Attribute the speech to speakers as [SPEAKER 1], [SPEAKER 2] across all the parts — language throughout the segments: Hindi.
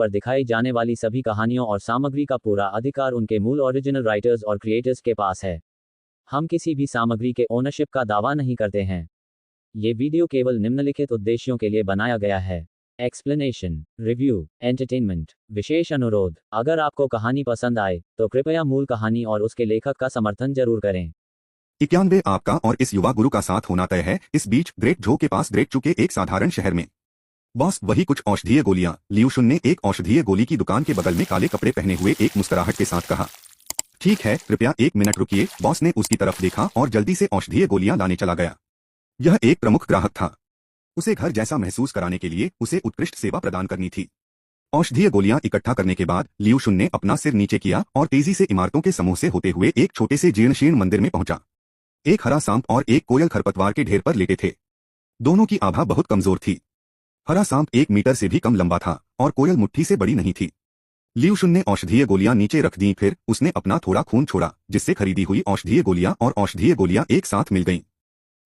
[SPEAKER 1] पर दिखाई जाने वाली सभी कहानियों और सामग्री का पूरा अधिकार उनके मूल ओरिजिनल राइटर्स और क्रिएटर्स के पास है। हम किसी भी सामग्री के ओनरशिप का दावा नहीं करते हैं। ये वीडियो केवल निम्नलिखित उद्देश्यों के लिए बनाया गया है: एक्सप्लेनेशन, रिव्यू, एंटरटेनमेंट। विशेष अनुरोध: अगर आपको कहानी पसंद आए तो कृपया मूल कहानी और उसके लेखक का समर्थन जरूर करें।
[SPEAKER 2] 91 आपका और इस युवा गुरु का साथ होना तय है। इस बीच ग्रेट जो के पास ग्रेट चू के एक साधारण शहर में बॉस वही कुछ औषधीय गोलियां। लियूशुन ने एक औषधीय गोली की दुकान के बगल में काले कपड़े पहने हुए एक मुस्कुराहट के साथ कहा। ठीक है, कृपया 1 मिनट रुकिए। बॉस ने उसकी तरफ देखा और जल्दी से औषधीय गोलियां लाने चला गया। यह एक प्रमुख ग्राहक था। उसे घर जैसा महसूस कराने के लिए उसे उत्कृष्ट सेवा प्रदान करनी थी। औषधीय गोलियां इकट्ठा करने के बाद लियूशुन ने अपना सिर नीचे किया और तेजी से इमारतों के समूह से होते हुए एक छोटे से जीर्ण मंदिर में पहुंचा। एक हरा सांप और एक कोयल खरपतवार के ढेर पर लेटे थे। दोनों की आभा बहुत कमजोर थी। हरा सांप 1 मीटर से भी कम लंबा था और कोयल मुट्ठी से बड़ी नहीं थी। लियूशुन ने औषधीय गोलियां नीचे रख दी। फिर उसने अपना थोड़ा खून छोड़ा, जिससे खरीदी हुई औषधीय गोलियां और औषधीय गोलियां एक साथ मिल गईं।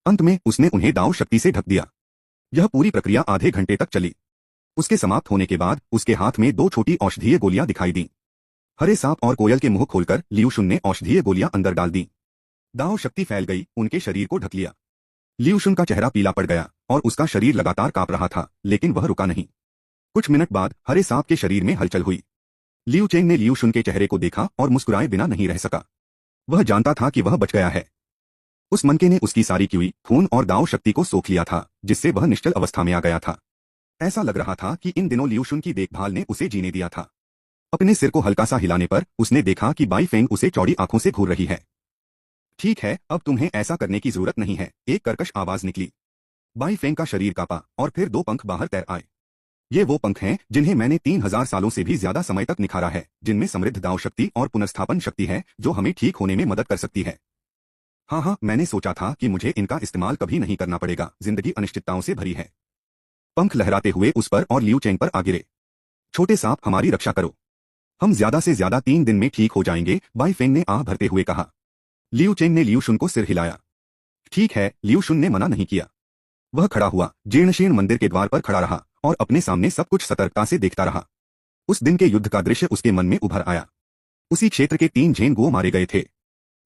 [SPEAKER 2] अंत में उसने उन्हें दाव शक्ति से ढक दिया। यह पूरी प्रक्रिया आधे घंटे तक चली। उसके समाप्त होने के बाद उसके हाथ में 2 छोटी औषधीय गोलियां दिखाई दी। हरे सांप और कोयल के मुंह खोलकर लियूशुन ने औषधीय गोलियां अंदर डाल दी। दाव शक्ति फैल गई, उनके शरीर को ढक लिया। लियूशुन का चेहरा पीला पड़ गया और उसका शरीर लगातार कांप रहा था, लेकिन वह रुका नहीं। कुछ मिनट बाद हरे सांप के शरीर में हलचल हुई। लियू चेंग ने लियूशुन के चेहरे को देखा और मुस्कुराए बिना नहीं रह सका। वह जानता था कि वह बच गया है। उस मनके ने उसकी सारी क्यूई, खून और दाव शक्ति को सोख लिया था, जिससे वह निश्चल अवस्था में आ गया था। ऐसा लग रहा था कि इन दिनों लियूशुन की देखभाल ने उसे जीने दिया था। अपने सिर को हल्का सा हिलाने पर उसने देखा कि बाई फेंग उसे चौड़ी आंखों से घूर रही है। ठीक है, अब तुम्हें ऐसा करने की जरूरत नहीं है, एक कर्कश आवाज निकली। बाई फेंग का शरीर कांपा और फिर 2 पंख बाहर तैर आए। ये वो पंख हैं जिन्हें मैंने 3000 सालों से भी ज्यादा समय तक निखारा है, जिनमें समृद्ध दाव शक्ति और पुनर्स्थापन शक्ति है, जो हमें ठीक होने में मदद कर सकती है। हाँ, मैंने सोचा था कि मुझे इनका इस्तेमाल कभी नहीं करना पड़ेगा। जिंदगी अनिश्चितताओं से भरी है। पंख लहराते हुए उस पर और लियू चेंग पर आ गिरे। छोटे सांप, हमारी रक्षा करो। हम ज्यादा से ज्यादा 3 दिन में ठीक हो जाएंगे, बाई फेंग ने आह भरते हुए कहा। लियू चेंग ने लियूशुन को सिर हिलाया। ठीक है, लियूशुन ने मना नहीं किया। वह खड़ा हुआ, जीर्ण मंदिर के द्वार पर खड़ा रहा और अपने सामने सब कुछ सतर्कता से देखता रहा। उस दिन के युद्ध का दृश्य उसके मन में उभर आया। उसी क्षेत्र के 3 झेंगुओ मारे गए थे।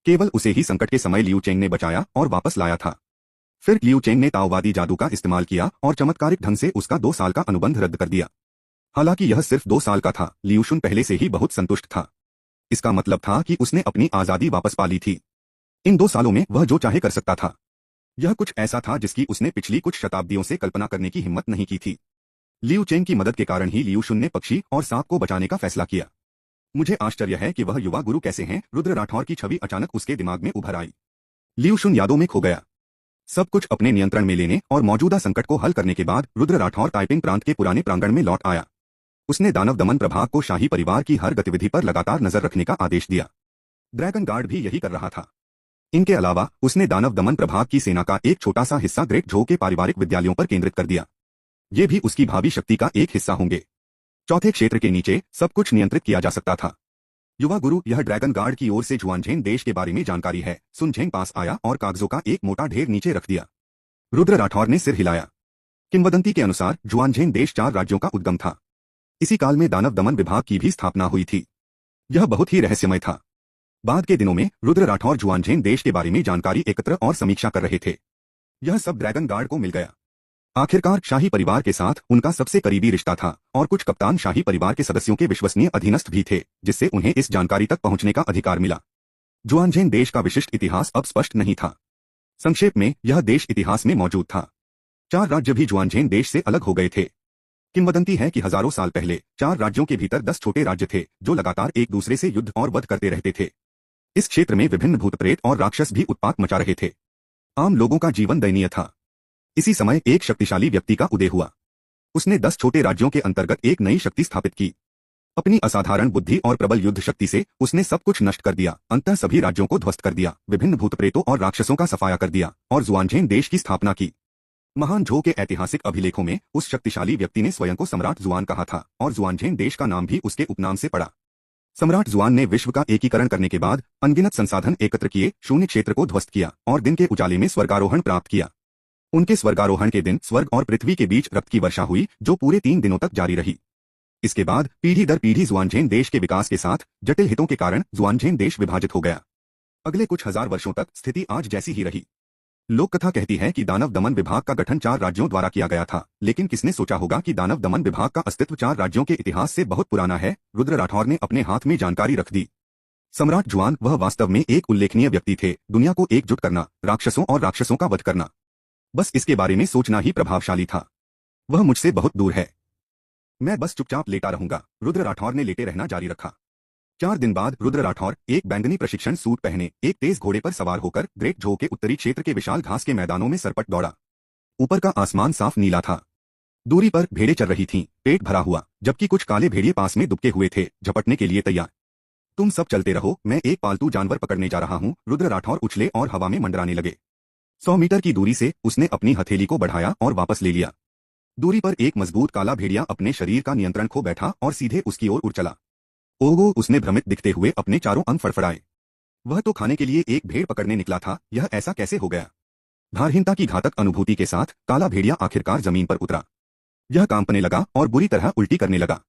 [SPEAKER 2] केवल उसे ही संकट के समय लियू चेंग ने बचाया और वापस लाया था। फिर लियू चेंग ने ताओवादी जादू का इस्तेमाल किया और चमत्कारिक ढंग से उसका 2 साल का अनुबंध रद्द कर दिया। हालांकि यह सिर्फ 2 साल का था, लियूशुन पहले से ही बहुत संतुष्ट था। इसका मतलब था कि उसने अपनी आजादी वापस पा ली थी। इन 2 सालों में वह जो चाहे कर सकता था। यह कुछ ऐसा था जिसकी उसने पिछली कुछ शताब्दियों से कल्पना करने की हिम्मत नहीं की थी। लियू चेंग की मदद के कारण ही लियूशुन ने पक्षी और सांप को बचाने का फैसला किया। मुझे आश्चर्य है कि वह युवा गुरु कैसे हैं। रुद्र राठौर की छवि अचानक उसके दिमाग में उभर आई। लियूशुन यादों में खो गया। सब कुछ अपने नियंत्रण में लेने और मौजूदा संकट को हल करने के बाद रुद्र राठौर ताइपिंग प्रांत के पुराने प्रांगण में लौट आया। उसने दानव दमन प्रभाग को शाही परिवार की हर गतिविधि पर लगातार नजर रखने का आदेश दिया। ड्रैगन गार्ड भी यही कर रहा था। इनके अलावा उसने दानव दमन प्रभाग की सेना का एक छोटा सा हिस्सा ग्रेट झो के पारिवारिक विद्यालयों पर केंद्रित कर दिया। ये भी उसकी भावी शक्ति का एक हिस्सा होंगे। चौथे क्षेत्र के नीचे सब कुछ नियंत्रित किया जा सकता था। युवा गुरु, यह ड्रैगन गार्ड की ओर से जुआनझेन देश के बारे में जानकारी है। सुन झेंग पास आया और कागजों का एक मोटा ढेर नीचे रख दिया। रुद्र राठौर ने सिर हिलाया। किंवदंती के अनुसार जुआनझेन देश 4 राज्यों का उद्गम था। इसी काल में दानव दमन विभाग की भी स्थापना हुई थी। यह बहुत ही रहस्यमय था। बाद के दिनों में रुद्र राठौर जुआनझेन देश के बारे में जानकारी एकत्र और समीक्षा कर रहे थे। यह सब ड्रैगन गार्ड को मिल गया। आखिरकार शाही परिवार के साथ उनका सबसे करीबी रिश्ता था और कुछ कप्तान शाही परिवार के सदस्यों के विश्वसनीय अधीनस्थ भी थे, जिससे उन्हें इस जानकारी तक पहुंचने का अधिकार मिला। जुआनझेन देश का विशिष्ट इतिहास अब स्पष्ट नहीं था। संक्षेप में, यह देश इतिहास में मौजूद था। 4 राज्य भी जुआनझेन देश से अलग हो गए थे। किंवदंती है कि हजारों साल पहले 4 राज्यों के भीतर 10 छोटे राज्य थे, जो लगातार एक दूसरे से युद्ध और वध करते रहते थे। इस क्षेत्र में विभिन्न भूत प्रेत और राक्षस भी उत्पात मचा रहे थे। आम लोगों का जीवन दयनीय था। इसी समय एक शक्तिशाली व्यक्ति का उदय हुआ। उसने 10 छोटे राज्यों के अंतर्गत एक नई शक्ति स्थापित की। अपनी असाधारण बुद्धि और प्रबल युद्ध शक्ति से उसने सब कुछ नष्ट कर दिया, अंततः सभी राज्यों को ध्वस्त कर दिया, विभिन्न भूत प्रेतों और राक्षसों का सफाया कर दिया और जुआनझेन देश की स्थापना की। महान झो के ऐतिहासिक अभिलेखों में उस शक्तिशाली व्यक्ति ने स्वयं को सम्राट जुआन कहा था और जुआनझेन देश का नाम भी उसके उपनाम से पड़ा। सम्राट जुआन ने विश्व का एकीकरण करने के बाद अनगिनत संसाधन एकत्र किए, शून्य क्षेत्र को ध्वस्त किया और दिन के उजाले में स्वर्गारोहण प्राप्त किया। उनके स्वर्गारोहण के दिन स्वर्ग और पृथ्वी के बीच रक्त की वर्षा हुई, जो पूरे 3 दिनों तक जारी रही। इसके बाद पीढ़ी दर पीढ़ी जुआनझेन देश के विकास के साथ जटिल हितों के कारण जुआनझेन देश विभाजित हो गया। अगले कुछ हजार वर्षों तक स्थिति आज जैसी ही रही। लोक कथा कहती है कि दानव दमन विभाग का गठन 4 राज्यों द्वारा किया गया था, लेकिन किसने सोचा होगा कि दानव दमन विभाग का अस्तित्व 4 राज्यों के इतिहास से बहुत पुराना है। रुद्र राठौर ने अपने हाथ में जानकारी रख दी। सम्राट जुआन वह वास्तव में एक उल्लेखनीय व्यक्ति थे। दुनिया को एकजुट करना, राक्षसों और राक्षसों का वध करना, बस इसके बारे में सोचना ही प्रभावशाली था। वह मुझसे बहुत दूर है, मैं बस चुपचाप लेटा रहूंगा। रुद्र राठौर ने लेटे रहना जारी रखा। 4 दिन बाद रुद्र राठौर एक बैंगनी प्रशिक्षण सूट पहने एक तेज घोड़े पर सवार होकर ग्रेट झो के उत्तरी क्षेत्र के विशाल घास के मैदानों में सरपट दौड़ा। ऊपर का आसमान साफ नीला था। दूरी पर भेड़ें चल रही थीं, पेट भरा हुआ, जबकि कुछ काले भेड़िए पास में दुबके हुए थे, झपटने के लिए तैयार। तुम सब चलते रहो, मैं एक पालतू जानवर पकड़ने जा रहा हूँ। रुद्र राठौर उछले और हवा में मंडराने लगे। 100 मीटर की दूरी से उसने अपनी हथेली को बढ़ाया और वापस ले लिया। दूरी पर एक मजबूत काला भेड़िया अपने शरीर का नियंत्रण खो बैठा और सीधे उसकी ओर उड़ चला। ओगो, उसने भ्रमित दिखते हुए अपने चारों अंग फड़फड़ाए। वह तो खाने के लिए एक भेड़ पकड़ने निकला था, यह ऐसा कैसे हो गया? भारहीनता की घातक अनुभूति के साथ काला भेड़िया आखिरकार जमीन पर उतरा। यह कांपने लगा और बुरी तरह उल्टी करने लगा।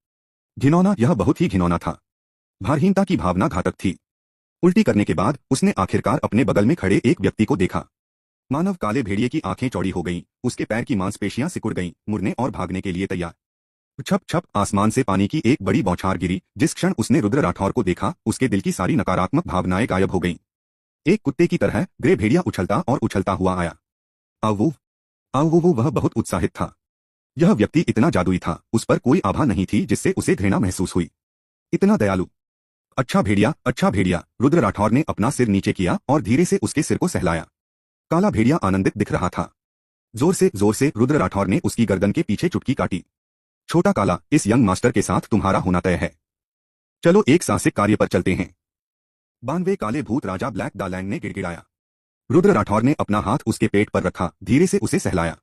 [SPEAKER 2] घिनौना, यह बहुत ही घिनौना था। भारहीनता की भावना घातक थी। उल्टी करने के बाद उसने आखिरकार अपने बगल में खड़े एक व्यक्ति को देखा। मानव काले भेड़िए की आंखें चौड़ी हो गईं, उसके पैर की मांसपेशियां सिकुड़ गईं, मुड़ने और भागने के लिए तैयार। छप छप आसमान से पानी की एक बड़ी बौछार गिरी। जिस क्षण उसने रुद्र राठौर को देखा, उसके दिल की सारी नकारात्मक भावनाएं गायब हो गईं। एक कुत्ते की तरह ग्रे भेड़िया उछलता और उछलता हुआ आया। आवू आवू, वह बहुत उत्साहित था। यह व्यक्ति इतना जादुई था, उस पर कोई आभा नहीं थी जिससे उसे घृणा महसूस हुई। इतना दयालु। अच्छा भेड़िया, अच्छा भेड़िया। रुद्र राठौर ने अपना सिर नीचे किया और धीरे से उसके सिर को सहलाया। काला भेड़िया आनंदित दिख रहा था। जोर से रुद्र राठौर ने उसकी गर्दन के पीछे चुटकी काटी। छोटा काला, इस यंग मास्टर के साथ तुम्हारा होना तय है। चलो एक साहसिक कार्य पर चलते हैं। 92 काले भूत राजा ब्लैक द लैंड ने गिड़गिड़ाया। रुद्र राठौर ने अपना हाथ उसके पेट पर रखा, धीरे से उसे सहलाया।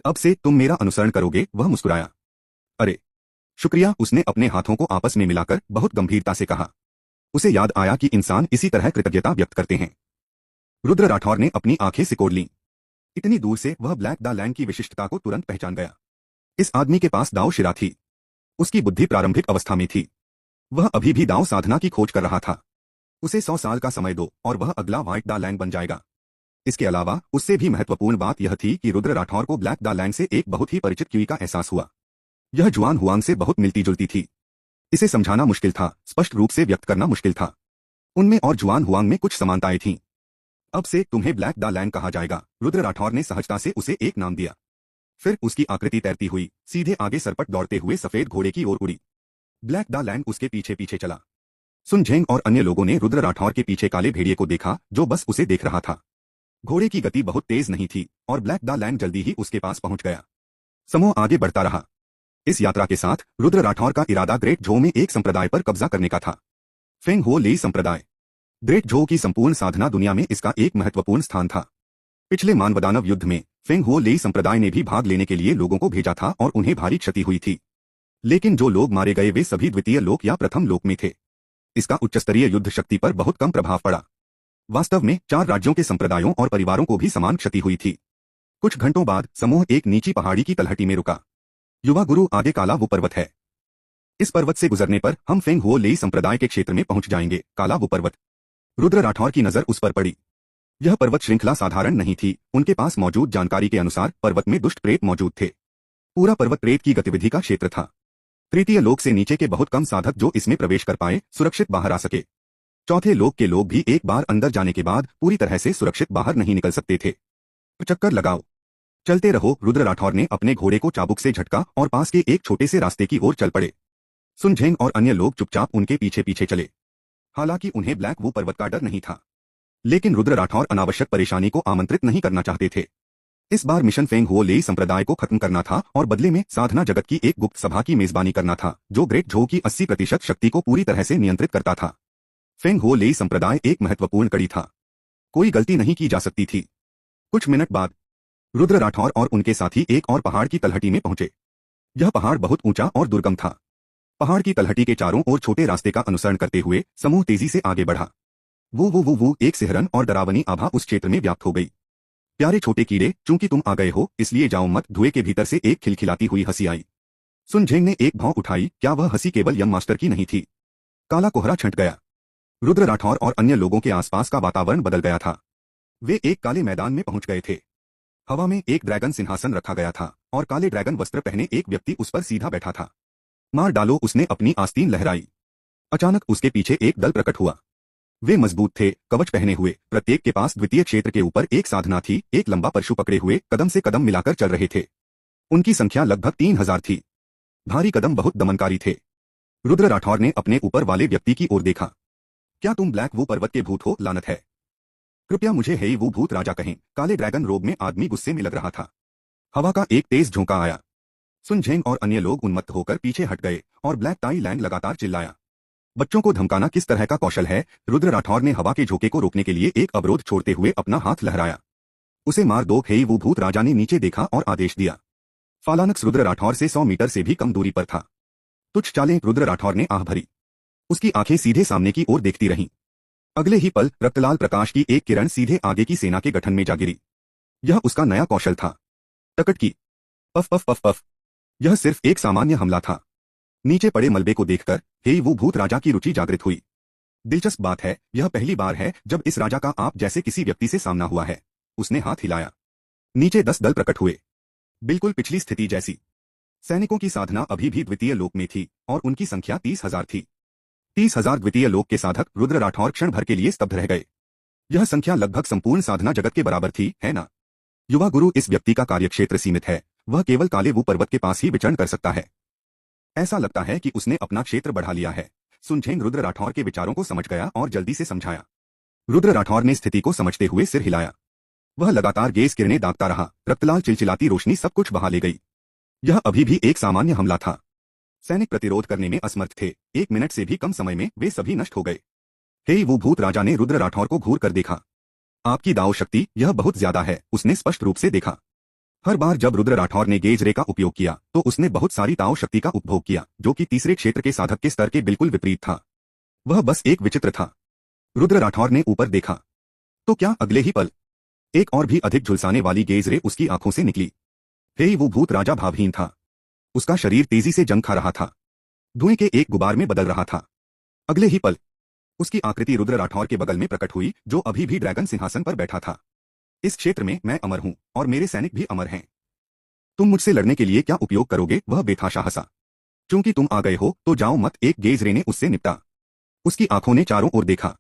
[SPEAKER 2] अब से तुम मेरा अनुसरण करोगे? वह मुस्कुराया। अरे शुक्रिया, उसने अपने हाथों को आपस में मिलाकर बहुत गंभीरता से कहा। उसे याद आया कि इंसान इसी तरह कृतज्ञता व्यक्त करते हैं। रुद्र राठौर ने अपनी आंखें सिकोड़ लीं। इतनी दूर से वह ब्लैक द लैंड की विशिष्टता को तुरंत पहचान गया। इस आदमी के पास दाव शिरा थी। उसकी बुद्धि प्रारंभिक अवस्था में थी। वह अभी भी दाव साधना की खोज कर रहा था। उसे 100 साल का समय दो और वह अगला व्हाइट द लैंड बन जाएगा। इसके अलावा उससे भी महत्वपूर्ण बात यह थी कि रुद्र राठौर को ब्लैक द लैंड से एक बहुत ही परिचित क्यूई का एहसास हुआ। यह जुआन हुआंग से बहुत मिलती जुलती थी। इसे समझाना मुश्किल था, स्पष्ट रूप से व्यक्त करना मुश्किल था। उनमें और जुआन हुआंग में कुछ समानताएं थीं। अब से तुम्हें ब्लैक द लैंड कहा जाएगा। रुद्र राठौर ने सहजता से उसे एक नाम दिया। फिर उसकी आकृति तैरती हुई सीधे आगे सरपट दौड़ते हुए सफेद घोड़े की ओर उड़ी। ब्लैक द लैंड उसके पीछे पीछे चला। सुन झेंग और अन्य लोगों ने रुद्र राठौर के पीछे काले भेड़िए को देखा, जो बस उसे देख रहा था। घोड़े की गति बहुत तेज नहीं थी और ब्लैक द लैंड जल्दी ही उसके पास पहुंच गया। समूह आगे बढ़ता रहा। इस यात्रा के साथ रुद्र राठौर का इरादा ग्रेट झो में एक संप्रदाय पर कब्जा करने का था। फेंग हो लेई संप्रदाय। ग्रेट झो की संपूर्ण साधना दुनिया में इसका एक महत्वपूर्ण स्थान था। पिछले मानवदानव युद्ध में फेंग हो लेई संप्रदाय ने भी भाग लेने के लिए लोगों को भेजा था और उन्हें भारी क्षति हुई थी। लेकिन जो लोग मारे गए वे सभी द्वितीय लोक या प्रथम लोक में थे। इसका उच्चस्तरीय युद्ध शक्ति पर बहुत कम प्रभाव पड़ा। वास्तव में 4 राज्यों के संप्रदायों और परिवारों को भी समान क्षति हुई थी। कुछ घंटों बाद समूह एक नीची पहाड़ी की तलहटी में रुका। युवा गुरु, आगे काला वो पर्वत है। इस पर्वत से गुजरने पर हम फेंग हो लेई संप्रदाय के क्षेत्र में पहुंच जाएंगे। काला वो पर्वत। रुद्र राठौर की नजर उस पर पड़ी। यह पर्वत श्रृंखला साधारण नहीं थी। उनके पास मौजूद जानकारी के अनुसार पर्वत में दुष्ट प्रेत मौजूद थे। पूरा पर्वत प्रेत की गतिविधि का क्षेत्र था। तृतीय लोक से नीचे के बहुत कम साधक जो इसमें प्रवेश कर पाए सुरक्षित बाहर आ सके। चौथे लोक के लोग भी एक बार अंदर जाने के बाद पूरी तरह से सुरक्षित बाहर नहीं निकल सकते थे। चक्कर लगाओ, चलते रहो। रुद्र राठौर ने अपने घोड़े को चाबुक से झटका और पास के एक छोटे से रास्ते की ओर चल पड़े। सुन झेंग और अन्य लोग चुपचाप उनके पीछे पीछे चले। हालांकि उन्हें ब्लैक वो पर्वत का डर नहीं था, लेकिन रुद्र राठौर अनावश्यक परेशानी को आमंत्रित नहीं करना चाहते थे। इस बार मिशन फेंग हो लेई संप्रदाय को खत्म करना था और बदले में साधना जगत की एक गुप्त सभा की मेजबानी करना था, जो ग्रेट झो की 80% शक्ति को पूरी तरह से नियंत्रित करता था। फेंग हो लेई संप्रदाय एक महत्वपूर्ण कड़ी था। कोई गलती नहीं की जा सकती थी। कुछ मिनट बाद रुद्र राठौर और उनके साथी एक और पहाड़ की तलहटी में पहुंचे। यह पहाड़ बहुत ऊंचा और दुर्गम था। पहाड़ की तलहटी के चारों ओर छोटे रास्ते का अनुसरण करते हुए समूह तेजी से आगे बढ़ा। वो एक सिहरन और डरावनी आभा उस क्षेत्र में व्याप्त हो गई। प्यारे छोटे कीड़े, चूंकि तुम आ गए हो इसलिए जाओ मत। धुएं के भीतर से एक खिलखिलाती हुई हंसी आई। सुन झेंग ने एक भौं उठाई। क्या वह हंसी केवल यम मास्टर की नहीं थी? काला कोहरा छंट गया। रुद्र राठौर और अन्य लोगों के आसपास का वातावरण बदल गया था। वे एक काले मैदान में पहुंच गए थे। हवा में एक ड्रैगन सिंहासन रखा गया था और काले ड्रैगन वस्त्र पहने एक व्यक्ति उस पर सीधा बैठा था। मार डालो, उसने अपनी आस्तीन लहराई। अचानक उसके पीछे एक दल प्रकट हुआ। वे मजबूत थे, कवच पहने हुए। प्रत्येक के पास द्वितीय क्षेत्र के ऊपर एक साधना थी। एक लंबा परशु पकड़े हुए कदम से कदम मिलाकर चल रहे थे। उनकी संख्या लगभग 3000 थी। भारी कदम बहुत दमनकारी थे। रुद्र राठौर ने अपने ऊपर वाले व्यक्ति की ओर देखा। क्या तुम ब्लैक वू पर्वत के भूत हो? लानत है, कृपया मुझे हेई वू भूत राजा कहें। काले ड्रैगन रोब में आदमी गुस्से में लग रहा था। हवा का एक तेज झोंका आया। सुन झेंग और अन्य लोग उन्मत्त होकर पीछे हट गए और ब्लैक टाई लैंड लगातार चिल्लाया। बच्चों को धमकाना किस तरह का कौशल है? रुद्र राठौर ने हवा के झोंके को रोकने के लिए एक अवरोध छोड़ते हुए अपना हाथ लहराया। उसे मार दो। हेई वू भूत राजा ने नीचे देखा और आदेश दिया। फालानक्स रुद्र राठौर से 100 मीटर से भी कम दूरी पर था। तुच्छ चालें, रुद्र राठौर ने आह भरी। उसकी आंखें सीधे सामने की ओर देखती रहीं। अगले ही पल रक्तलाल प्रकाश की एक किरण सीधे आगे की सेना के गठन में जा गिरी। यह उसका नया कौशल था। टकट की। Puff puff puff puff. यह सिर्फ एक सामान्य हमला था। नीचे पड़े मलबे को देखकर हेई वू भूत राजा की रुचि जागृत हुई। दिलचस्प बात है, यह पहली बार है जब इस राजा का आप जैसे किसी व्यक्ति से सामना हुआ है। उसने हाथ हिलाया। नीचे 10 दल प्रकट हुए। बिल्कुल पिछली स्थिति जैसी। सैनिकों की साधना अभी भी द्वितीय लोक में थी और उनकी संख्या 30,000 थी। 30,000 द्वितीय लोक के साधक। रुद्र राठौर क्षण भर के लिए स्तब्ध रह गए। यह संख्या लगभग संपूर्ण साधना जगत के बराबर थी, है ना? युवा गुरु, इस व्यक्ति का कार्यक्षेत्र सीमित है। वह केवल काले वू पर्वत के पास ही विचरण कर सकता है। ऐसा लगता है कि उसने अपना क्षेत्र बढ़ा लिया है। सुन झेंग रुद्र राठौर के विचारों को समझ गया और जल्दी से समझाया। रुद्र राठौर ने स्थिति को समझते हुए सिर हिलाया। वह लगातार गेज किरणें दागता रहा। रक्तलाल चिलचिलाती रोशनी सब कुछ बहा ले गई। यह अभी भी एक सामान्य हमला था। सैनिक प्रतिरोध करने में असमर्थ थे। 1 मिनट से भी कम समय में वे सभी नष्ट हो गए। हेई वू भूत राजा ने रुद्र राठौर को घूर कर देखा। आपकी दाव शक्ति, यह बहुत ज्यादा है, उसने स्पष्ट रूप से देखा। हर बार जब रुद्र राठौर ने गेज रे का उपयोग किया तो उसने बहुत सारी ताओ शक्ति का उपभोग किया, जो कि तीसरे क्षेत्र के साधक के स्तर के बिल्कुल विपरीत था। वह बस एक विचित्र था। रुद्र राठौर ने ऊपर देखा तो क्या अगले ही पल एक और भी अधिक झुलसाने वाली गेज रे उसकी आंखों से निकली। हेई वू भूत राजा भावहीन था। उसका शरीर तेजी से जंग खा रहा था। धुएं के एक गुबार में बदल रहा था। अगले ही पल उसकी आकृति रुद्र राठौर के बगल में प्रकट हुई, जो अभी भी ड्रैगन सिंहासन पर बैठा था। इस क्षेत्र में मैं अमर हूं और मेरे सैनिक भी अमर हैं। तुम मुझसे लड़ने के लिए क्या उपयोग करोगे? वह बेतहाशा हंसा। चूंकि तुम आ गए हो तो जाओ मत। एक गेज रे ने उससे निपटा। उसकी आंखों ने चारों ओर देखा।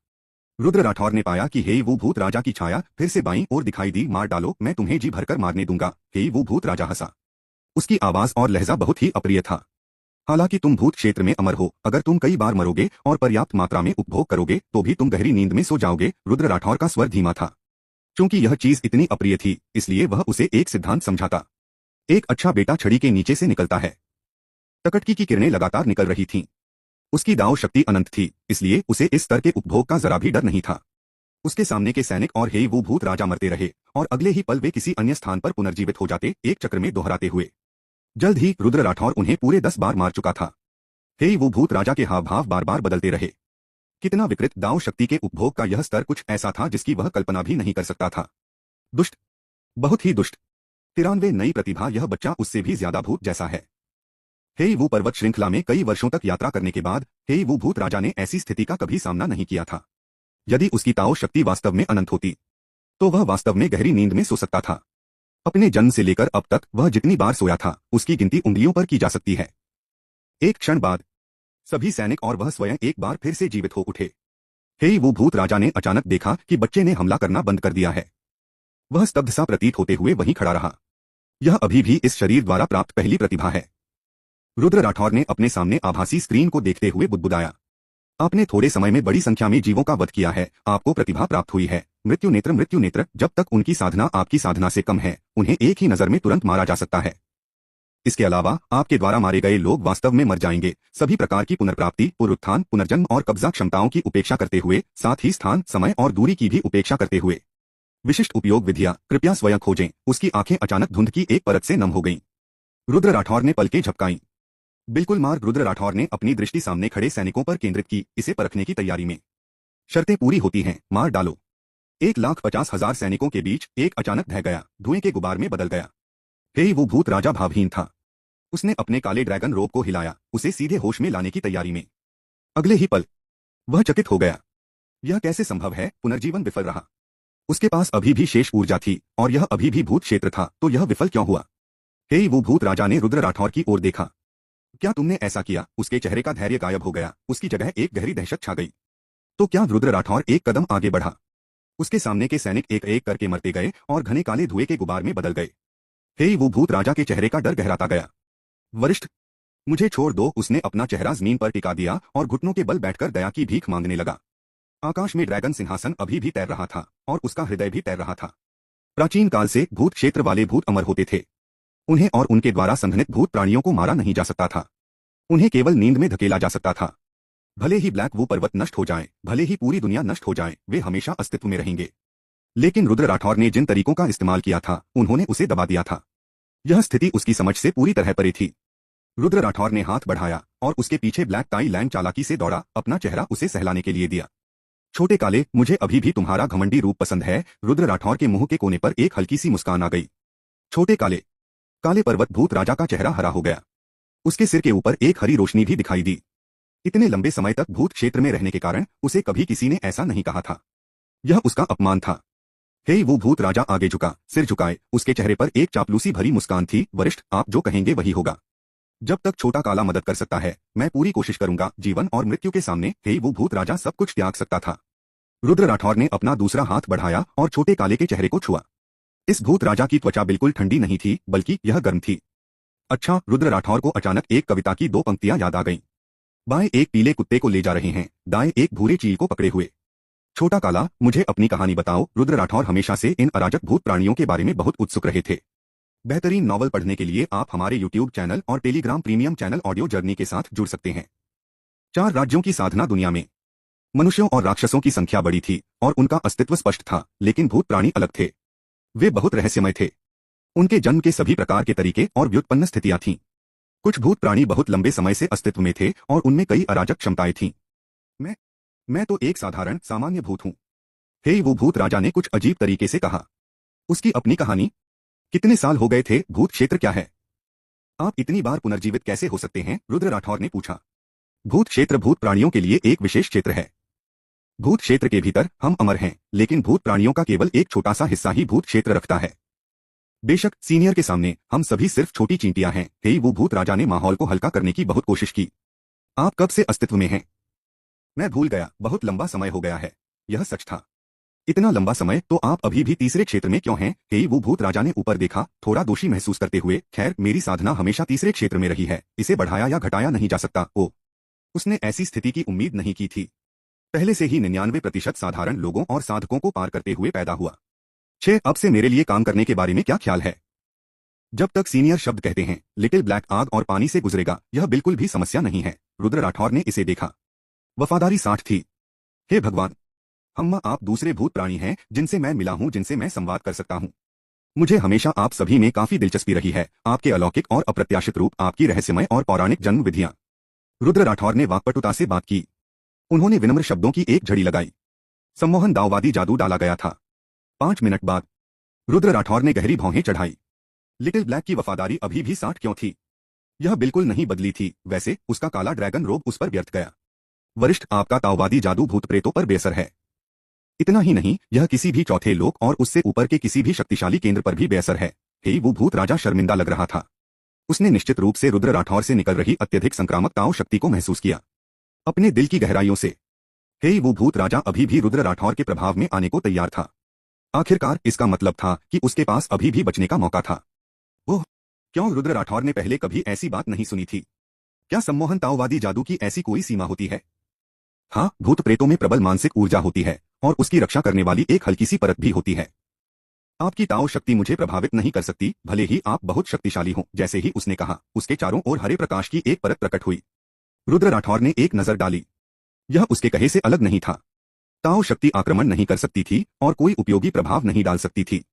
[SPEAKER 2] रुद्र राठौर ने पाया कि हेई वू भूत राजा की छाया फिर से बाईं ओर दिखाई दी। मार डालो, मैं तुम्हें जी भरकर मारने दूंगा। हेई वू भूत राजा हंसा। उसकी आवाज और लहजा बहुत ही अप्रिय था। हालांकि तुम भूत क्षेत्र में अमर हो, अगर तुम कई बार मरोगे और पर्याप्त मात्रा में उपभोग करोगे तो भी तुम गहरी नींद में सो जाओगे। रुद्र राठौर का स्वर धीमा था। चूंकि यह चीज इतनी अप्रिय थी, इसलिए वह उसे एक सिद्धांत समझाता। एक अच्छा बेटा छड़ी के नीचे से निकलता है। टकटकी की किरणें लगातार निकल रही थीं। उसकी दाव शक्ति अनंत थी, इसलिए उसे इस स्तर के उपभोग का जरा भी डर नहीं था। उसके सामने के सैनिक और हेई वू भूत राजा मरते रहे और अगले ही पल वे किसी अन्य स्थान पर पुनर्जीवित हो जाते, एक चक्र में दोहराते हुए। जल्द ही रुद्र राठौर उन्हें पूरे 10 बार मार चुका था। हेई वू भूत राजा के हाव भाव बार बार बदलते रहे। कितना विकृत! दाव शक्ति के उपभोग का यह स्तर कुछ ऐसा था जिसकी वह कल्पना भी नहीं कर सकता था। दुष्ट, बहुत ही दुष्ट। 93 नई प्रतिभा। यह बच्चा उससे भी ज्यादा भूत जैसा है। हेई वू पर्वत श्रृंखला में कई वर्षों तक यात्रा करने के बाद हेई वू भूत राजा ने ऐसी स्थिति का कभी सामना नहीं किया था। यदि उसकी ताओ शक्ति वास्तव में अनंत होती तो वह वास्तव में गहरी नींद में सो सकता था। अपने जन्म से लेकर अब तक वह जितनी बार सोया था उसकी गिनती उंगलियों पर की जा सकती है। एक क्षण बाद सभी सैनिक और वह स्वयं एक बार फिर से जीवित हो उठे। हेई वू भूत राजा ने अचानक देखा कि बच्चे ने हमला करना बंद कर दिया है। वह स्तब्ध सा प्रतीत होते हुए वहीं खड़ा रहा। यह अभी भी इस शरीर द्वारा प्राप्त पहली प्रतिभा है। रुद्र राठौर ने अपने सामने आभासी स्क्रीन को देखते हुए बुदबुदाया। आपने थोड़े समय में बड़ी संख्या में जीवों का वध किया है। आपको प्रतिभा प्राप्त हुई है, मृत्यु नेत्र। मृत्यु नेत्र, जब तक उनकी साधना आपकी साधना से कम है, उन्हें एक ही नजर में तुरंत मारा जा सकता है। इसके अलावा आपके द्वारा मारे गए लोग वास्तव में मर जाएंगे, सभी प्रकार की पुनर्प्राप्ति, पुनरुत्थान, पुनर्जन्म और कब्जा क्षमताओं की उपेक्षा करते हुए, साथ ही स्थान, समय और दूरी की भी उपेक्षा करते हुए। विशिष्ट उपयोग विधियां कृपया स्वयं खोजें। उसकी आंखें अचानक धुंध की एक परत से नम हो गईं। रुद्र राठौर ने पलकें झपकाईं। बिल्कुल मार। रुद्र राठौर ने अपनी दृष्टि सामने खड़े सैनिकों पर केंद्रित की, इसे परखने की तैयारी में। शर्तें पूरी होती हैं, मार डालो। 1,50,000 सैनिकों के बीच एक अचानक ढह गया, धुएं के गुबार में बदल गया। हेई वू भूत राजा भावहीन था। उसने अपने काले ड्रैगन रोब को हिलाया, उसे सीधे होश में लाने की तैयारी में। अगले ही पल वह चकित हो गया। यह कैसे संभव है? पुनर्जीवन विफल रहा। उसके पास अभी भी शेष ऊर्जा थी और यह अभी भी भूत क्षेत्र था, तो यह विफल क्यों हुआ? हे वो भूत राजा ने रुद्र राठौर की ओर देखा। क्या तुमने ऐसा किया? उसके चेहरे का धैर्य गायब हो गया, उसकी जगह एक गहरी दहशत छा गई। तो क्या? रुद्र राठौर एक कदम आगे बढ़ा। उसके सामने के सैनिक एक एक करके मरते गए और घने काले धुएं के गुबार में बदल गए। हे वो भूत राजा के चेहरे का डर गहराता गया। वरिष्ठ, मुझे छोड़ दो। उसने अपना चेहरा जमीन पर टिका दिया और घुटनों के बल बैठकर दया की भीख मांगने लगा। आकाश में ड्रैगन सिंहासन अभी भी तैर रहा था और उसका हृदय भी तैर रहा था। प्राचीन काल से भूत क्षेत्र वाले भूत अमर होते थे। उन्हें और उनके द्वारा संघनित भूत प्राणियों को मारा नहीं जा सकता था। उन्हें केवल नींद में धकेला जा सकता था। भले ही ब्लैक वो पर्वत नष्ट हो जाए, भले ही पूरी दुनिया नष्ट हो जाए, वे हमेशा अस्तित्व में रहेंगे। लेकिन रुद्र राठौर ने जिन तरीकों का इस्तेमाल किया था, उन्होंने उसे दबा दिया था। यह स्थिति उसकी समझ से पूरी तरह परे थी। रुद्र राठौर ने हाथ बढ़ाया और उसके पीछे ब्लैक टाई लैंड चालाकी से दौड़ा, अपना चेहरा उसे सहलाने के लिए दिया। छोटे काले, मुझे अभी भी तुम्हारा घमंडी रूप पसंद है। रुद्र राठौर के मुंह के कोने पर एक हल्की सी मुस्कान आ गई। छोटे काले। काले पर्वत भूत राजा का चेहरा हरा हो गया। उसके सिर के ऊपर एक हरी रोशनी भी दिखाई दी। इतने लंबे समय तक भूत क्षेत्र में रहने के कारण उसे कभी किसी ने ऐसा नहीं कहा था। यह उसका अपमान था। हे वो भूत राजा आगे झुका, सिर झुकाए, उसके चेहरे पर एक चापलूसी भरी मुस्कान थी। वरिष्ठ, आप जो कहेंगे वही होगा। जब तक छोटा काला मदद कर सकता है, मैं पूरी कोशिश करूंगा। जीवन और मृत्यु के सामने हे वो भूत राजा सब कुछ त्याग सकता था। रुद्र राठौर ने अपना दूसरा हाथ बढ़ाया और छोटे काले के चेहरे को छुआ। इस भूत राजा की त्वचा बिल्कुल ठंडी नहीं थी, बल्कि यह गर्म थी। अच्छा, रुद्र राठौर को अचानक एक कविता की दो पंक्तियां याद आ गईं। बाएं एक पीले कुत्ते को ले जा रहे हैं, दाएं एक भूरे चील को पकड़े हुए। छोटा काला, मुझे अपनी कहानी बताओ। रुद्र राठौर हमेशा से इन अराजक भूत प्राणियों के बारे में बहुत उत्सुक रहे थे। बेहतरीन नॉवल पढ़ने के लिए आप हमारे YouTube चैनल और Telegram premium channel audio journey के साथ जुड़ सकते हैं। 4 राज्यों की साधना दुनिया में। मनुष्यों और राक्षसों की संख्या बड़ी थी और उनका अस्तित्व स्पष्ट था, लेकिन भूत प्राणी अलग थे। वे बहुत रहस्यमय थे। उनके जन्म के सभी प्रकार के तरीके और व्युत्पन्न स्थितियां थीं। कुछ भूत प्राणी बहुत लंबे समय से अस्तित्व में थे और उनमें कई अराजक क्षमताएं थीं। मैं तो एक साधारण सामान्य भूत हूं। हे वो भूत राजा ने कुछ अजीब तरीके से कहा। उसकी अपनी कहानी। कितने साल हो गए थे? भूत क्षेत्र क्या है? आप इतनी बार पुनर्जीवित कैसे हो सकते हैं? रुद्र राठौर ने पूछा। भूत क्षेत्र भूत प्राणियों के लिए एक विशेष क्षेत्र है। भूत क्षेत्र के भीतर हम अमर हैं, लेकिन भूत प्राणियों का केवल एक छोटा सा हिस्सा ही भूत क्षेत्र रखता है। बेशक सीनियर के सामने हम सभी सिर्फ छोटी चींटियां हैं। हे वो भूत राजा ने माहौल को हल्का करने की बहुत कोशिश की। आप कब से अस्तित्व में हैं? मैं भूल गया, बहुत लंबा समय हो गया है। यह सच था। इतना लंबा समय? तो आप अभी भी तीसरे क्षेत्र में क्यों हैं? हे वो भूत राजा ने ऊपर देखा, थोड़ा दोषी महसूस करते हुए। खैर, मेरी साधना हमेशा तीसरे क्षेत्र में रही है, इसे बढ़ाया या घटाया नहीं जा सकता। ओ, उसने ऐसी स्थिति की उम्मीद नहीं की थी। पहले से ही 99% साधारण लोगों और साधकों को पार करते हुए पैदा हुआ। 6 अब से मेरे लिए काम करने के बारे में क्या ख्याल है? जब तक सीनियर शब्द कहते हैं, लिटिल ब्लैक आग और पानी से गुजरेगा, यह बिल्कुल भी समस्या नहीं है। रुद्र राठौर ने इसे देखा। वफादारी 60 थी। हे भगवान, अम्मा, आप दूसरे भूत प्राणी हैं जिनसे मैं मिला हूं, जिनसे मैं संवाद कर सकता हूं। मुझे हमेशा आप सभी में काफी दिलचस्पी रही है। आपके अलौकिक और अप्रत्याशित रूप, आपकी रहस्यमय और पौराणिक जन्म विधियां। रुद्र राठौर ने वाक्पटुता से बात की। उन्होंने विनम्र शब्दों की एक झड़ी लगाई। सम्मोहन दाववादी जादू डाला गया था। 5 मिनट बाद रुद्र राठौर ने गहरी भौहें चढ़ाई। लिटिल ब्लैक की वफादारी अभी भी 60 क्यों थी? यह बिल्कुल नहीं बदली थी। वैसे उसका काला ड्रैगन रोब उस पर व्यर्थ गया। वरिष्ठ, आपका ताओवादी जादू भूत प्रेतों पर बेअसर है। इतना ही नहीं, यह किसी भी चौथे लोक और उससे ऊपर के किसी भी शक्तिशाली केंद्र पर भी बेअसर है। हे वो भूत राजा शर्मिंदा लग रहा था। उसने निश्चित रूप से रुद्र राठौर से निकल रही अत्यधिक संक्रामक ताओ शक्ति को महसूस किया, अपने दिल की गहराइयों से। हे वो भूत राजा अभी भी रुद्र राठौर के प्रभाव में आने को तैयार था। आखिरकार इसका मतलब था कि उसके पास अभी भी बचने का मौका था। ओह, क्यों रुद्र राठौर ने पहले कभी ऐसी बात नहीं सुनी थी? क्या सम्मोहन ताओवादी जादू की ऐसी कोई सीमा होती है? हाँ, भूत प्रेतों में प्रबल मानसिक ऊर्जा होती है और उसकी रक्षा करने वाली एक हल्की सी परत भी होती है। आपकी ताओ शक्ति मुझे प्रभावित नहीं कर सकती, भले ही आप बहुत शक्तिशाली हों। जैसे ही उसने कहा, उसके चारों ओर हरे प्रकाश की एक परत प्रकट हुई। रुद्र राठौर ने एक नजर डाली। यह उसके कहे से अलग नहीं था। ताओ शक्ति आक्रमण नहीं कर सकती थी और कोई उपयोगी प्रभाव नहीं डाल सकती थी।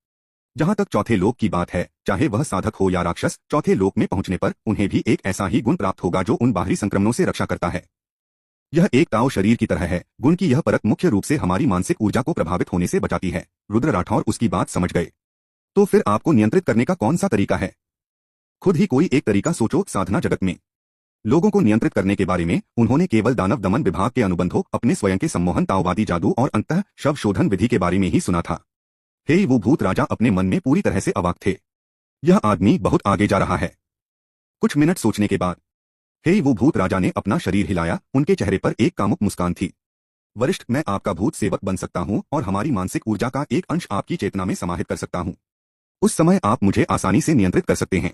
[SPEAKER 2] जहां तक चौथे लोक की बात है, चाहे वह साधक हो या राक्षस, चौथे लोक में पहुंचने पर उन्हें भी एक ऐसा ही गुण प्राप्त होगा जो उन बाहरी संक्रमणों से रक्षा करता है। यह एक ताओ शरीर की तरह है। गुण की यह परत मुख्य रूप से हमारी मानसिक ऊर्जा को प्रभावित होने से बचाती है। रुद्र राठौर उसकी बात समझ गए। तो फिर आपको नियंत्रित करने का कौन सा तरीका है? खुद ही कोई एक तरीका सोचो। साधना जगत में लोगों को नियंत्रित करने के बारे में उन्होंने केवल दानव दमन विभाग के अनुबंधों, अपने स्वयं के सम्मोहन, ताओवादी जादू और अंतः शव शोधन विधि के बारे में ही सुना था। हे वो भूत राजा अपने मन में पूरी तरह से अवाक थे। यह आदमी बहुत आगे जा रहा है। कुछ मिनट सोचने के बाद हे वो भूत राजा ने अपना शरीर हिलाया। उनके चेहरे पर एक कामुक मुस्कान थी। वरिष्ठ, मैं आपका भूत सेवक बन सकता हूं और हमारी मानसिक ऊर्जा का एक अंश आपकी चेतना में समाहित कर सकता हूं। उस समय आप मुझे आसानी से नियंत्रित कर सकते हैं।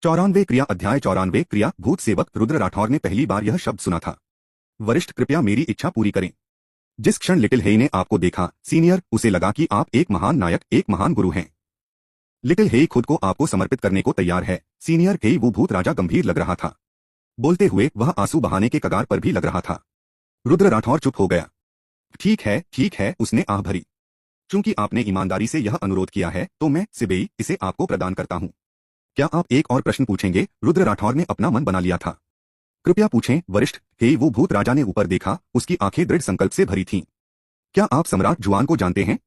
[SPEAKER 2] 94 क्रिया, अध्याय 94 क्रिया। भूत सेवक रुद्र राठौर ने पहली बार यह शब्द सुना था। वरिष्ठ, कृपया मेरी इच्छा पूरी करें। जिस क्षण लिटिल हेई ने आपको देखा सीनियर, उसे लगा कि आप एक महान नायक, एक महान गुरु हैं। लिटिल हेई खुद को आपको समर्पित करने को तैयार है सीनियर। हेई वो भूत राजा गंभीर लग रहा था। बोलते हुए वह आंसू बहाने के कगार पर भी लग रहा था। रुद्र राठौर चुप हो गया। ठीक है, उसने आह भरी। चूंकि आपने ईमानदारी से यह अनुरोध किया है तो मैं सिबेई इसे आपको प्रदान करता हूं। क्या आप एक और प्रश्न पूछेंगे? रुद्र राठौर ने अपना मन बना लिया था। कृपया पूछें वरिष्ठ। हे वो भूत राजा ने ऊपर देखा। उसकी आंखें दृढ़ संकल्प से भरी थीं। क्या आप सम्राट जुआन को जानते हैं?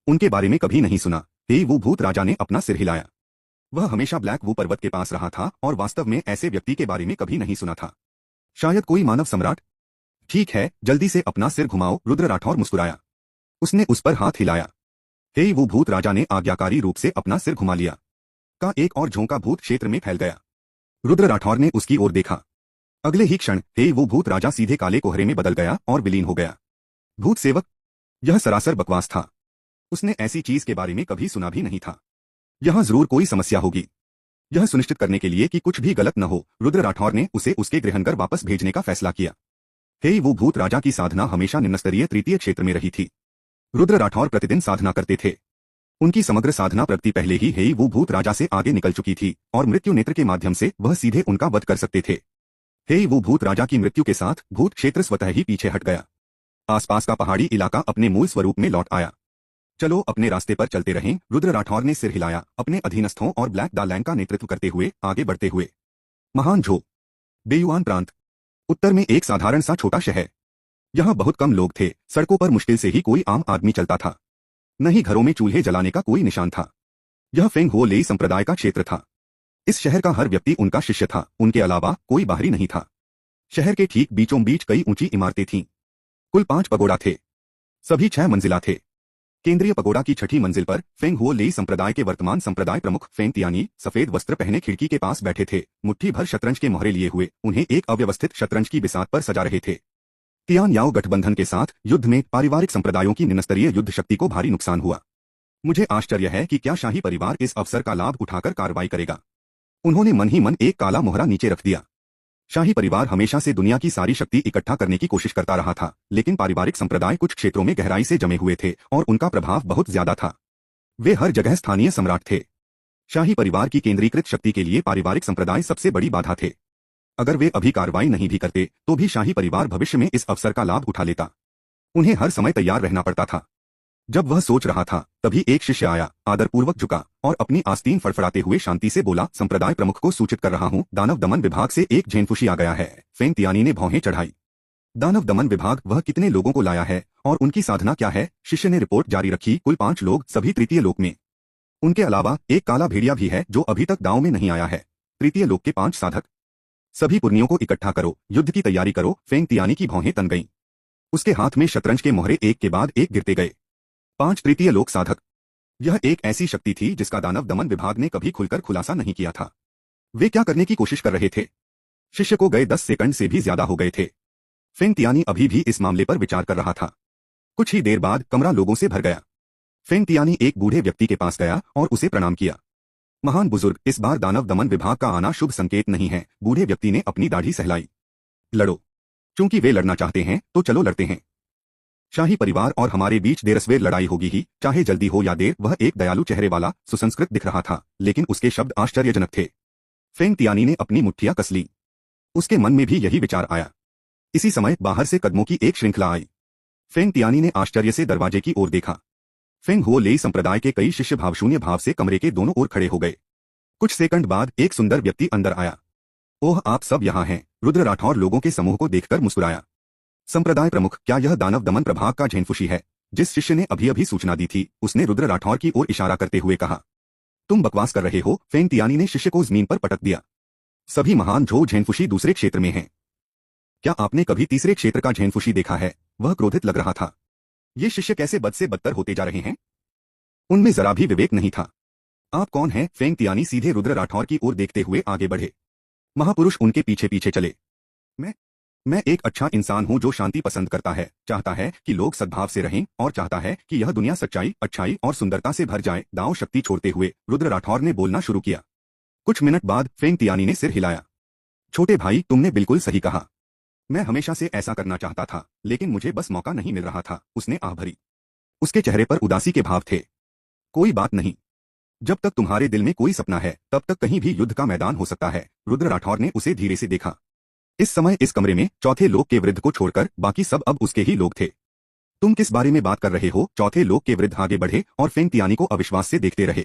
[SPEAKER 2] उनके बारे में कभी नहीं सुना। हे वो भूत राजा ने अपना सिर हिलाया। वह हमेशा ब्लैक वू पर्वत के पास रहा था और वास्तव में ऐसे व्यक्ति के बारे में कभी नहीं सुना था। शायद कोई मानव सम्राट। ठीक है, जल्दी से अपना सिर घुमाओ। रुद्र राठौर मुस्कुराया। उसने उस पर हाथ हिलाया। हे वो भूत राजा ने आज्ञाकारी रूप से अपना सिर घुमा लिया। का एक और झोंका भूत क्षेत्र में फैल गया। रुद्र राठौर ने उसकी ओर देखा। अगले ही क्षण हे वो भूत राजा सीधे काले कोहरे में बदल गया और विलीन हो गया। भूत सेवक, यह सरासर बकवास था। उसने ऐसी चीज के बारे में कभी सुना भी नहीं था। यहां जरूर कोई समस्या होगी। यह सुनिश्चित करने के लिए कि कुछ भी गलत न हो, रुद्र राठौर ने उसे उसके गृहनगर वापस भेजने का फैसला किया। हे वो भूत राजा की साधना हमेशा निम्नस्तरीय तृतीय क्षेत्र में रही थी। रुद्र राठौर प्रतिदिन साधना करते थे। उनकी समग्र साधना प्रगति पहले ही हे वो भूत राजा से आगे निकल चुकी थी और मृत्यु नेत्र के माध्यम से वह सीधे उनका वध कर सकते थे। हे वो भूत राजा की मृत्यु के साथ भूत क्षेत्र स्वतः ही पीछे हट गया। आसपास का पहाड़ी इलाका अपने मूल स्वरूप में लौट आया। चलो अपने रास्ते पर चलते रहें। रुद्र राठौर ने सिर हिलाया, अपने अधीनस्थों और ब्लैक द लैंड का नेतृत्व करते हुए आगे बढ़ते हुए। महान झो बेयुआन प्रांत, उत्तर में एक साधारण सा छोटा शहर। यहाँ बहुत कम लोग थे। सड़कों पर मुश्किल से ही कोई आम आदमी चलता था। न ही घरों में चूल्हे जलाने का कोई निशान था। यह फेंग हो लेई संप्रदाय का क्षेत्र था। इस शहर का हर व्यक्ति उनका शिष्य था। उनके अलावा कोई बाहरी नहीं था। शहर के ठीक बीचों बीच कई ऊंची इमारतें थीं। कुल 5 पगोड़ा थे। सभी 6 मंजिला थे। केंद्रीय पगोड़ा की छठी मंजिल पर फेंग हो लेई संप्रदाय के वर्तमान संप्रदाय प्रमुख फेंग तियानी सफेद वस्त्र पहने खिड़की के पास बैठे थे, मुट्ठी भर शतरंज के मोहरे लिए हुए। उन्हें एक अव्यवस्थित शतरंज की बिसात पर सजा रहे थे। तियान याओ गठबंधन के साथ युद्ध में पारिवारिक संप्रदायों की निम्नस्तरीय युद्ध शक्ति को भारी नुकसान हुआ। मुझे आश्चर्य है कि क्या शाही परिवार इस अवसर का लाभ उठाकर कार्रवाई करेगा। उन्होंने मन ही मन एक काला मोहरा नीचे रख दिया। शाही परिवार हमेशा से दुनिया की सारी शक्ति इकट्ठा करने की कोशिश करता रहा था, लेकिन पारिवारिक संप्रदाय कुछ क्षेत्रों में गहराई से जमे हुए थे और उनका प्रभाव बहुत ज्यादा था। वे हर जगह स्थानीय सम्राट थे। शाही परिवार की केंद्रीकृत शक्ति के लिए पारिवारिक संप्रदाय सबसे बड़ी बाधा थे। अगर वे अभी कार्रवाई नहीं भी करते तो भी शाही परिवार भविष्य में इस अवसर का लाभ उठा लेता। उन्हें हर समय तैयार रहना पड़ता था। जब वह सोच रहा था तभी एक शिष्य आया, आदरपूर्वक झुका और अपनी आस्तीन फड़फड़ाते हुए शांति से बोला, संप्रदाय प्रमुख को सूचित कर रहा हूं, दानव दमन विभाग से एक झेनफुशी आ गया है। फेंग तियानी ने भौहें चढ़ाई। दानव दमन विभाग वह कितने लोगों को लाया है और उनकी साधना क्या है? शिष्य ने रिपोर्ट जारी रखी। कुल 5 लोग, सभी तृतीय लोक में। उनके अलावा एक काला भेड़िया भी है जो अभी तक दांव में नहीं आया है। तृतीय लोक के 5 साधक। सभी पुर्नियों को इकट्ठा करो, युद्ध की तैयारी करो। फेंग तियानी की भौहें तन गईं। उसके हाथ में शतरंज के मोहरे एक के बाद एक गिरते गए। 5 तृतीय लोक साधक। यह एक ऐसी शक्ति थी जिसका दानव दमन विभाग ने कभी खुलकर खुलासा नहीं किया था। वे क्या करने की कोशिश कर रहे थे? शिष्य को गए 10 सेकंड से भी ज्यादा हो गए थे। फेंग तियानी अभी भी इस मामले पर विचार कर रहा था। कुछ ही देर बाद कमरा लोगों से भर गया। फेंग तियानी एक बूढ़े व्यक्ति के पास गया और उसे प्रणाम किया। महान बुजुर्ग, इस बार दानव दमन विभाग का आना शुभ संकेत नहीं है। बूढ़े व्यक्ति ने अपनी दाढ़ी सहलाई। लड़ो। चूंकि वे लड़ना चाहते हैं तो चलो लड़ते हैं। शाही परिवार और हमारे बीच देरसवेर लड़ाई होगी ही, चाहे जल्दी हो या देर। वह एक दयालु चेहरे वाला सुसंस्कृत दिख रहा था, लेकिन उसके शब्द आश्चर्यजनक थे। फेंग तियानी ने अपनी मुट्ठियां कस ली। उसके मन में भी यही विचार आया। इसी समय बाहर से कदमों की एक श्रृंखला आई। फेंग तियानी ने आश्चर्य से दरवाजे की ओर देखा। फेंग हो लेई संप्रदाय के कई शिष्य भावशून्य भाव से कमरे के दोनों ओर खड़े हो गए। कुछ सेकंड बाद एक सुंदर व्यक्ति अंदर आया। ओह, आप सब यहाँ हैं। रुद्र राठौर लोगों के समूह को देखकर मुस्कुराया। संप्रदाय प्रमुख, क्या यह दानव दमन प्रभाग का झेनफुशी है? जिस शिष्य ने अभी अभी सूचना दी थी उसने रुद्र राठौर की ओर इशारा करते हुए कहा। तुम बकवास कर रहे हो, फेंग तियानी ने शिष्य को जमीन पर पटक दिया। सभी महान झो झेनफुशी दूसरे क्षेत्र में हैं। क्या आपने कभी तीसरे क्षेत्र का झेनफुशी देखा है? वह क्रोधित लग रहा था। ये शिष्य कैसे बद से बदतर होते जा रहे हैं? उनमें जरा भी विवेक नहीं था। आप कौन हैं? फेंग तियानी सीधे रुद्र राठौर की ओर देखते हुए आगे बढ़े। महापुरुष उनके पीछे पीछे चले। मैं एक अच्छा इंसान हूं जो शांति पसंद करता है, चाहता है कि लोग सद्भाव से रहें और चाहता है कि यह दुनिया सच्चाई, अच्छाई और सुंदरता से भर जाए। दांव शक्ति छोड़ते हुए रुद्र राठौर ने बोलना शुरू किया। कुछ मिनट बाद फेंग तियानी ने सिर हिलाया। छोटे भाई, तुमने बिल्कुल सही कहा। मैं हमेशा से ऐसा करना चाहता था, लेकिन मुझे बस मौका नहीं मिल रहा था। उसने आह भरी। उसके चेहरे पर उदासी के भाव थे। कोई बात नहीं। जब तक तुम्हारे दिल में कोई सपना है, तब तक कहीं भी युद्ध का मैदान हो सकता है। रुद्र राठौर ने उसे धीरे से देखा। इस समय इस कमरे में चौथे लोक के वृद्ध को छोड़कर बाकी सब अब उसके ही लोग थे। तुम किस बारे में बात कर रहे हो? चौथे लोक के वृद्ध आगे बढ़े और फेंग तियानी को अविश्वास से देखते रहे।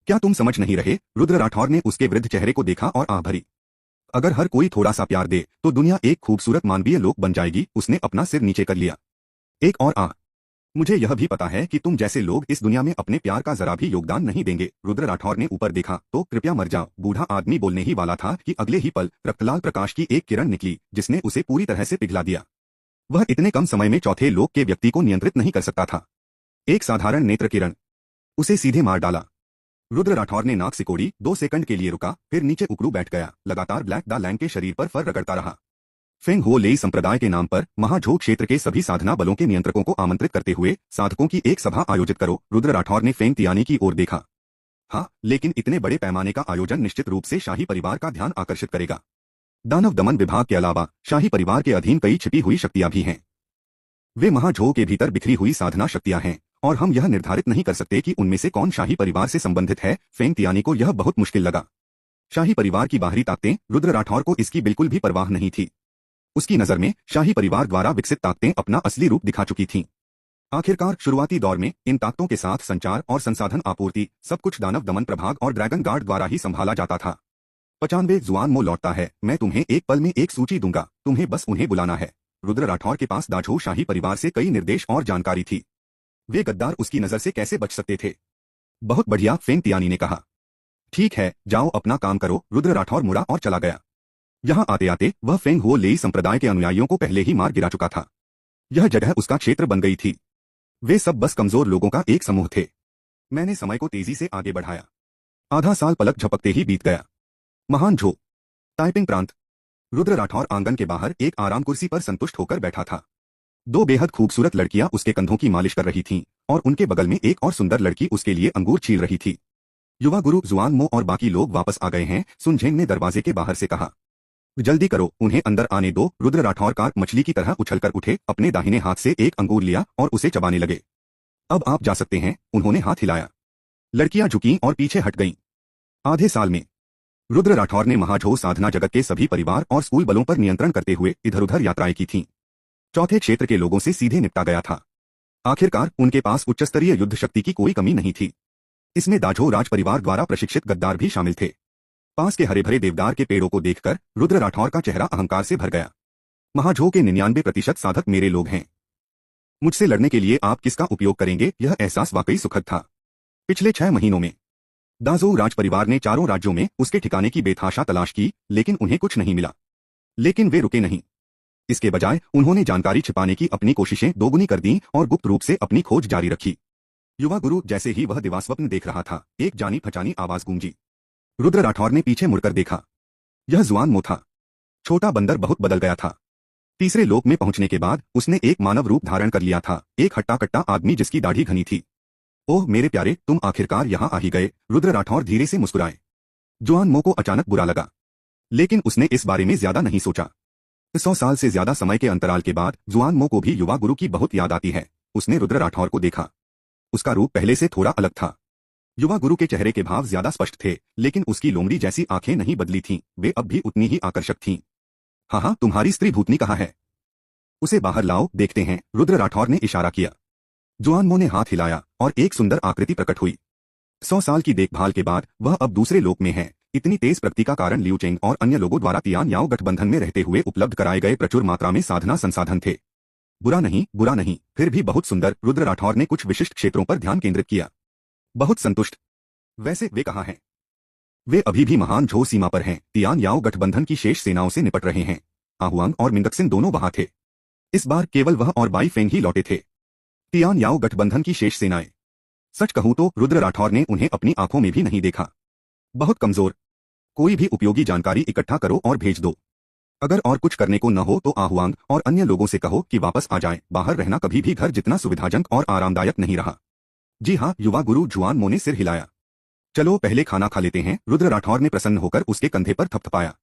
[SPEAKER 2] क्या तुम समझ नहीं रहे? रुद्र राठौर ने उसके वृद्ध चेहरे को देखा और आह भरी। अगर हर कोई थोड़ा सा प्यार दे तो दुनिया एक खूबसूरत मानवीय लोक बन जाएगी। उसने अपना सिर नीचे कर लिया। एक और आह। मुझे यह भी पता है कि तुम जैसे लोग इस दुनिया में अपने प्यार का जरा भी योगदान नहीं देंगे। रुद्र राठौर ने ऊपर देखा तो कृपया मर जाओ। बूढ़ा आदमी बोलने ही वाला था कि अगले ही पल रक्तलाल प्रकाश की एक किरण निकली, जिसने उसे पूरी तरह से पिघला दिया। वह इतने कम समय में चौथे लोक के व्यक्ति को नियंत्रित नहीं कर सकता था। एक साधारण नेत्र किरण उसे सीधे मार डाला। रुद्र राठौर ने नाक सिकोड़ी, 2 सेकंड के लिए रुका, फिर नीचे उकड़ू बैठ गया। लगातार ब्लैक द लैंग के शरीर पर फर रगड़ता रहा। फेंग हो लेई संप्रदाय के नाम पर महाझो क्षेत्र के सभी साधना बलों के नियंत्रकों को आमंत्रित करते हुए साधकों की एक सभा आयोजित करो। रुद्र राठौर ने फेंग तियानी की ओर देखा। हाँ, लेकिन इतने बड़े पैमाने का आयोजन निश्चित रूप से शाही परिवार का ध्यान आकर्षित करेगा। दानव दमन विभाग के अलावा शाही परिवार के अधीन कई छिपी हुई शक्तियां भी हैं। वे महाझो के भीतर बिखरी हुई साधना शक्तियां हैं और हम यह निर्धारित नहीं कर सकते कि उनमें से कौन शाही परिवार से संबंधित है। फेंग तियानी को यह बहुत मुश्किल लगा। शाही परिवार की बाहरी ताकतें, रुद्र राठौर को इसकी बिल्कुल भी परवाह नहीं थी। उसकी नजर में शाही परिवार द्वारा विकसित ताकतें अपना असली रूप दिखा चुकी थीं। आखिरकार शुरुआती दौर में इन ताकतों के साथ संचार और संसाधन आपूर्ति सब कुछ दानव दमन प्रभाग और ड्रैगन गार्ड द्वारा ही संभाला जाता था। 95 जुआन मो लौटता है। मैं तुम्हें एक पल में एक सूची दूंगा, तुम्हें बस उन्हें बुलाना है। रुद्र राठौर के पास दाझो शाही परिवार से कई निर्देश और जानकारी थी। वे गद्दार उसकी नजर से कैसे बच सकते थे? बहुत बढ़िया, फेंग तियानी ने कहा। ठीक है, जाओ अपना काम करो। रुद्र राठौर मुड़ा और चला गया। यहां आते आते वह फेंग हो लेई संप्रदाय के अनुयायियों को पहले ही मार गिरा चुका था। यह जगह उसका क्षेत्र बन गई थी। वे सब बस कमजोर लोगों का एक समूह थे। मैंने समय को तेजी से आगे बढ़ाया। आधा साल पलक झपकते ही बीत गया। महान झो टाइपिंग प्रांत। रुद्र राठौर आंगन के बाहर एक आराम कुर्सी पर संतुष्ट होकर बैठा था। 2 बेहद खूबसूरत लड़कियां उसके कंधों की मालिश कर रही थीं और उनके बगल में एक और सुंदर लड़की उसके लिए अंगूर छील रही थी। युवा गुरु जुआन मो और बाकी लोग वापस आ गए हैं, सुन झेंग ने दरवाजे के बाहर से कहा। जल्दी करो, उन्हें अंदर आने दो। रुद्र राठौर कार्क मछली की तरह उछलकर उठे, अपने दाहिने हाथ से एक अंगूर लिया और उसे चबाने लगे। अब आप जा सकते हैं, उन्होंने हाथ हिलाया। लड़कियां झुकीं और पीछे हट गईं। आधे साल में रुद्र राठौर ने महाझो साधना जगत के सभी परिवार और स्कूल बलों पर नियंत्रण करते हुए इधर-उधर यात्राएं की थीं। चौथे क्षेत्र के लोगों से सीधे निपटा गया था। आखिरकार उनके पास उच्चस्तरीय युद्ध शक्ति की कोई कमी नहीं थी। इसमें दाझो राज परिवार द्वारा प्रशिक्षित गद्दार भी शामिल थे। पास के हरे भरे देवदार के पेड़ों को देखकर रुद्र राठौर का चेहरा अहंकार से भर गया। महाझो के 99% साधक मेरे लोग हैं। मुझसे लड़ने के लिए आप किसका उपयोग करेंगे? यह एहसास वाकई सुखद था। पिछले 6 महीनों में दाजो राज परिवार ने चारों राज्यों में उसके ठिकाने की बेतहाशा तलाश की, लेकिन उन्हें कुछ नहीं मिला। लेकिन वे रुके नहीं। इसके बजाय उन्होंने जानकारी छिपाने की अपनी कोशिशें दोगुनी कर दी और गुप्त रूप से अपनी खोज जारी रखी। युवा गुरु जैसे ही वह दिवास्वप्न देख रहा था, एक जानी पहचानी आवाज गूंजी। रुद्र राठौर ने पीछे मुड़कर देखा। यह जुआन मो था। छोटा बंदर बहुत बदल गया था। तीसरे लोक में पहुंचने के बाद उसने एक मानव रूप धारण कर लिया था, एक हट्टा कट्टा आदमी जिसकी दाढ़ी घनी थी। ओह मेरे प्यारे, तुम आखिरकार यहां आ ही गए। रुद्र राठौर धीरे से मुस्कुराए। जुआन मो को अचानक बुरा लगा, लेकिन उसने इस बारे में ज्यादा नहीं सोचा। 100 साल से ज्यादा समय के अंतराल के बाद जुआन मो को भी युवा गुरु की बहुत याद आती है। उसने रुद्र राठौर को देखा। उसका रूप पहले से थोड़ा अलग था। युवा गुरु के चेहरे के भाव ज्यादा स्पष्ट थे, लेकिन उसकी लोमड़ी जैसी आंखें नहीं बदली थीं, वे अब भी उतनी ही आकर्षक थीं। हाँ, तुम्हारी स्त्री भूतनी कहाँ है? उसे बाहर लाओ, देखते हैं। रुद्र राठौर ने इशारा किया। जुआन मो ने हाथ हिलाया और एक सुंदर आकृति प्रकट हुई। 100 साल की देखभाल के बाद वह अब दूसरे लोक में है। इतनी तेज प्रगति का कारण लियू चेंग और अन्य लोगों द्वारा तियान याओ गठबंधन में रहते हुए उपलब्ध कराए गए प्रचुर मात्रा में साधना संसाधन थे। बुरा नहीं, फिर भी बहुत सुंदर। रुद्र राठौर ने कुछ विशिष्ट क्षेत्रों पर ध्यान केंद्रित किया। बहुत संतुष्ट। वैसे वे कहाँ हैं? वे अभी भी महान झो सीमा पर हैं। तियान याओ गठबंधन की शेष सेनाओं से निपट रहे हैं। आहुआंग और मिंदक्सिन दोनों वहां थे। इस बार केवल वह और बाई फेंग ही लौटे थे। तियान याओ गठबंधन की शेष सेनाएं। सच कहूं तो रुद्र राठौर ने उन्हें अपनी आंखों में भी नहीं देखा। बहुत कमजोर। कोई भी उपयोगी जानकारी इकट्ठा करो और भेज दो। अगर और कुछ करने को न हो तो आहुआंग और अन्य लोगों से कहो कि वापस आ जाएं। बाहर रहना कभी भी घर जितना सुविधाजनक और आरामदायक नहीं रहा। जी हाँ, युवा गुरु जुआन मो ने सिर हिलाया। चलो पहले खाना खा लेते हैं। रुद्र राठौर ने प्रसन्न होकर उसके कंधे पर थपथपाया।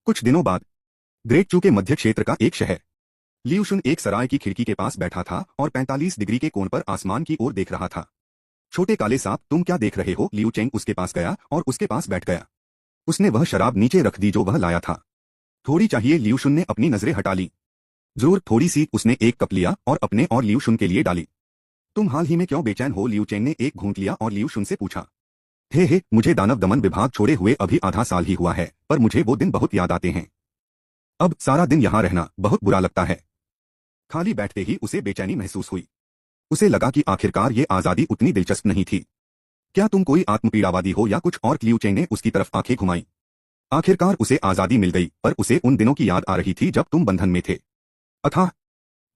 [SPEAKER 2] कुछ दिनों बाद ग्रेट चू के मध्य क्षेत्र का एक शहर। लियू शुन एक सराय की खिड़की के पास बैठा था और 45 डिग्री के कोण पर आसमान की ओर देख रहा था। छोटे काले सांप, तुम क्या देख रहे हो? लियू चेंग उसके पास गया और उसके पास बैठ गया। उसने वह शराब नीचे रख दी जो वह लाया था। थोड़ी चाहिए? लियू शुन ने अपनी नजरें हटा ली। जरूर, थोड़ी सी। उसने एक कप लिया और अपने और लियू शुन के लिए डाली। तुम हाल ही में क्यों बेचैन हो? लियू चेंग ने एक घूंट लिया और लियू शुन से पूछा। हे, मुझे दानव दमन विभाग छोड़े हुए अभी आधा साल ही हुआ है, पर मुझे वो दिन बहुत याद आते हैं। अब सारा दिन यहाँ रहना बहुत बुरा लगता है। खाली बैठते ही उसे बेचैनी महसूस हुई। उसे लगा कि आखिरकार ये आजादी उतनी दिलचस्प नहीं थी। क्या तुम कोई आत्मपीड़ावादी हो या कुछ और? लियू चेंग ने उसकी तरफ आंखें घुमाई। आखिरकार उसे आजादी मिल गई, पर उसे उन दिनों की याद आ रही थी जब तुम बंधन में थे। अथाह,